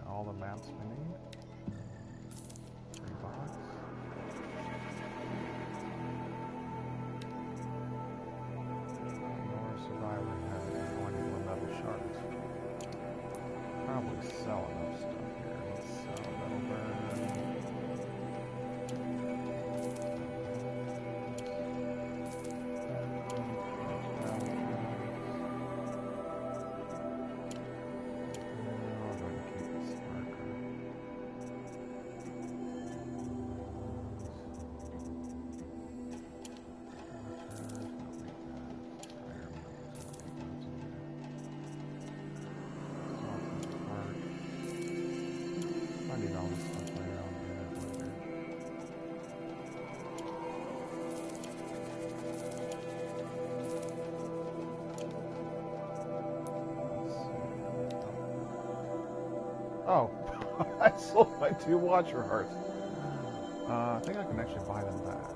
Speaker 1: All the maps we need. 3 box. Nora survivor has 21 metal shards. Probably sell enough stuff here. Let's sell metal burn. Oh, I sold my 2 Watcher hearts. I think I can actually buy them back.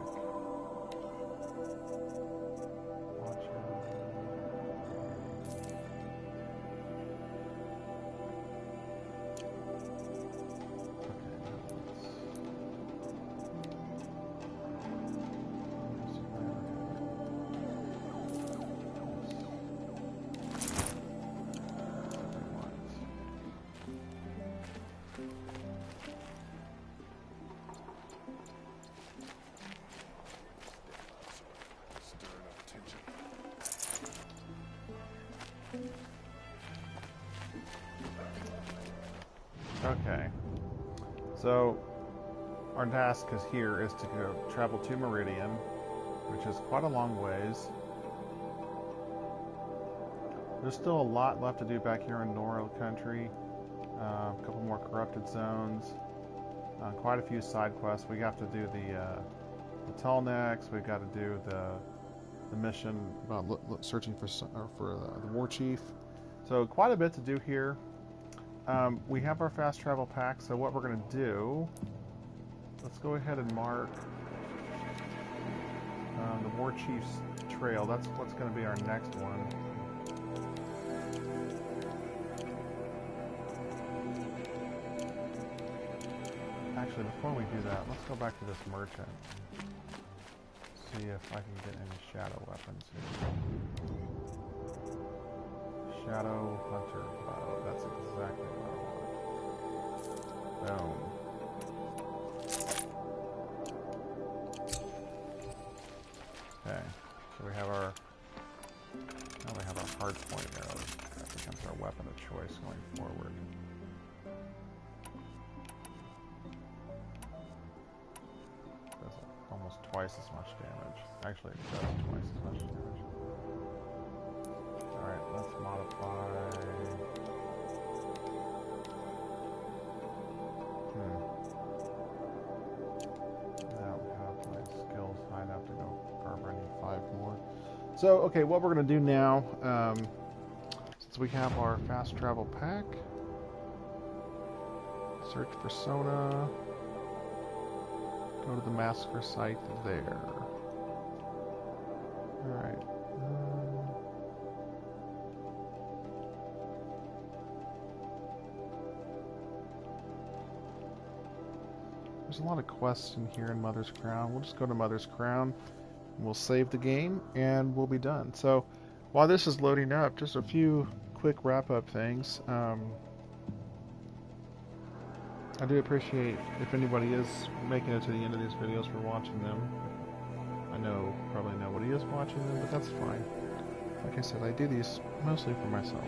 Speaker 1: Okay, so our task is to go travel to Meridian, which is quite a long ways. There's still a lot left to do back here in Nora country. A couple more corrupted zones, quite a few side quests. We have to do the Tallnecks. We've got to do the mission about searching for the war chief. So quite a bit to do here. we have our fast travel pack, so what we're going to do, let's go ahead and mark the War Chief's trail. That's what's going to be our next one. Actually, before we do that, let's go back to this merchant. See if I can get any shadow weapons here. Shadow Hunter bow. That's exactly what I want. Boom. Okay, so we have our hard point arrows. That becomes our weapon of choice going forward. Does almost twice as much damage. Actually, it does twice as much damage. Alright, let's modify. Now we have my skills high enough to go forever. I need 5 more. So, okay, what we're going to do now, since we have our fast travel pack, search for Sona, go to the massacre site there. Alright. There's a lot of quests in here in Mother's Crown. We'll just go to Mother's Crown. We'll save the game, and we'll be done. So, while this is loading up, just a few quick wrap-up things. I do appreciate if anybody is making it to the end of these videos for watching them. I know probably nobody is watching them, but that's fine. Like I said, I do these mostly for myself.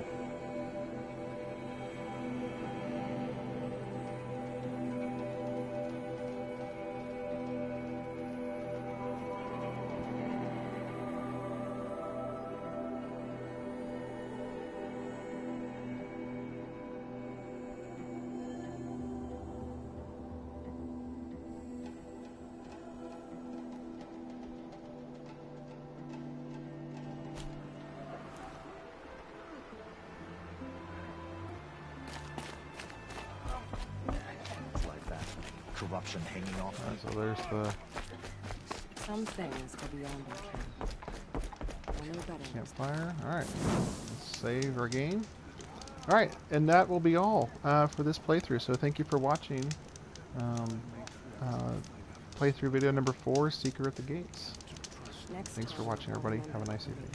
Speaker 4: Corruption hanging off.
Speaker 1: So there's the
Speaker 16: some things are beyond our ken.
Speaker 1: campfire. Alright, let's save our game. Alright, and that will be all for this playthrough. So thank you for watching playthrough video number 4, Seeker at the Gates. Thanks for watching, everybody. Have a nice evening.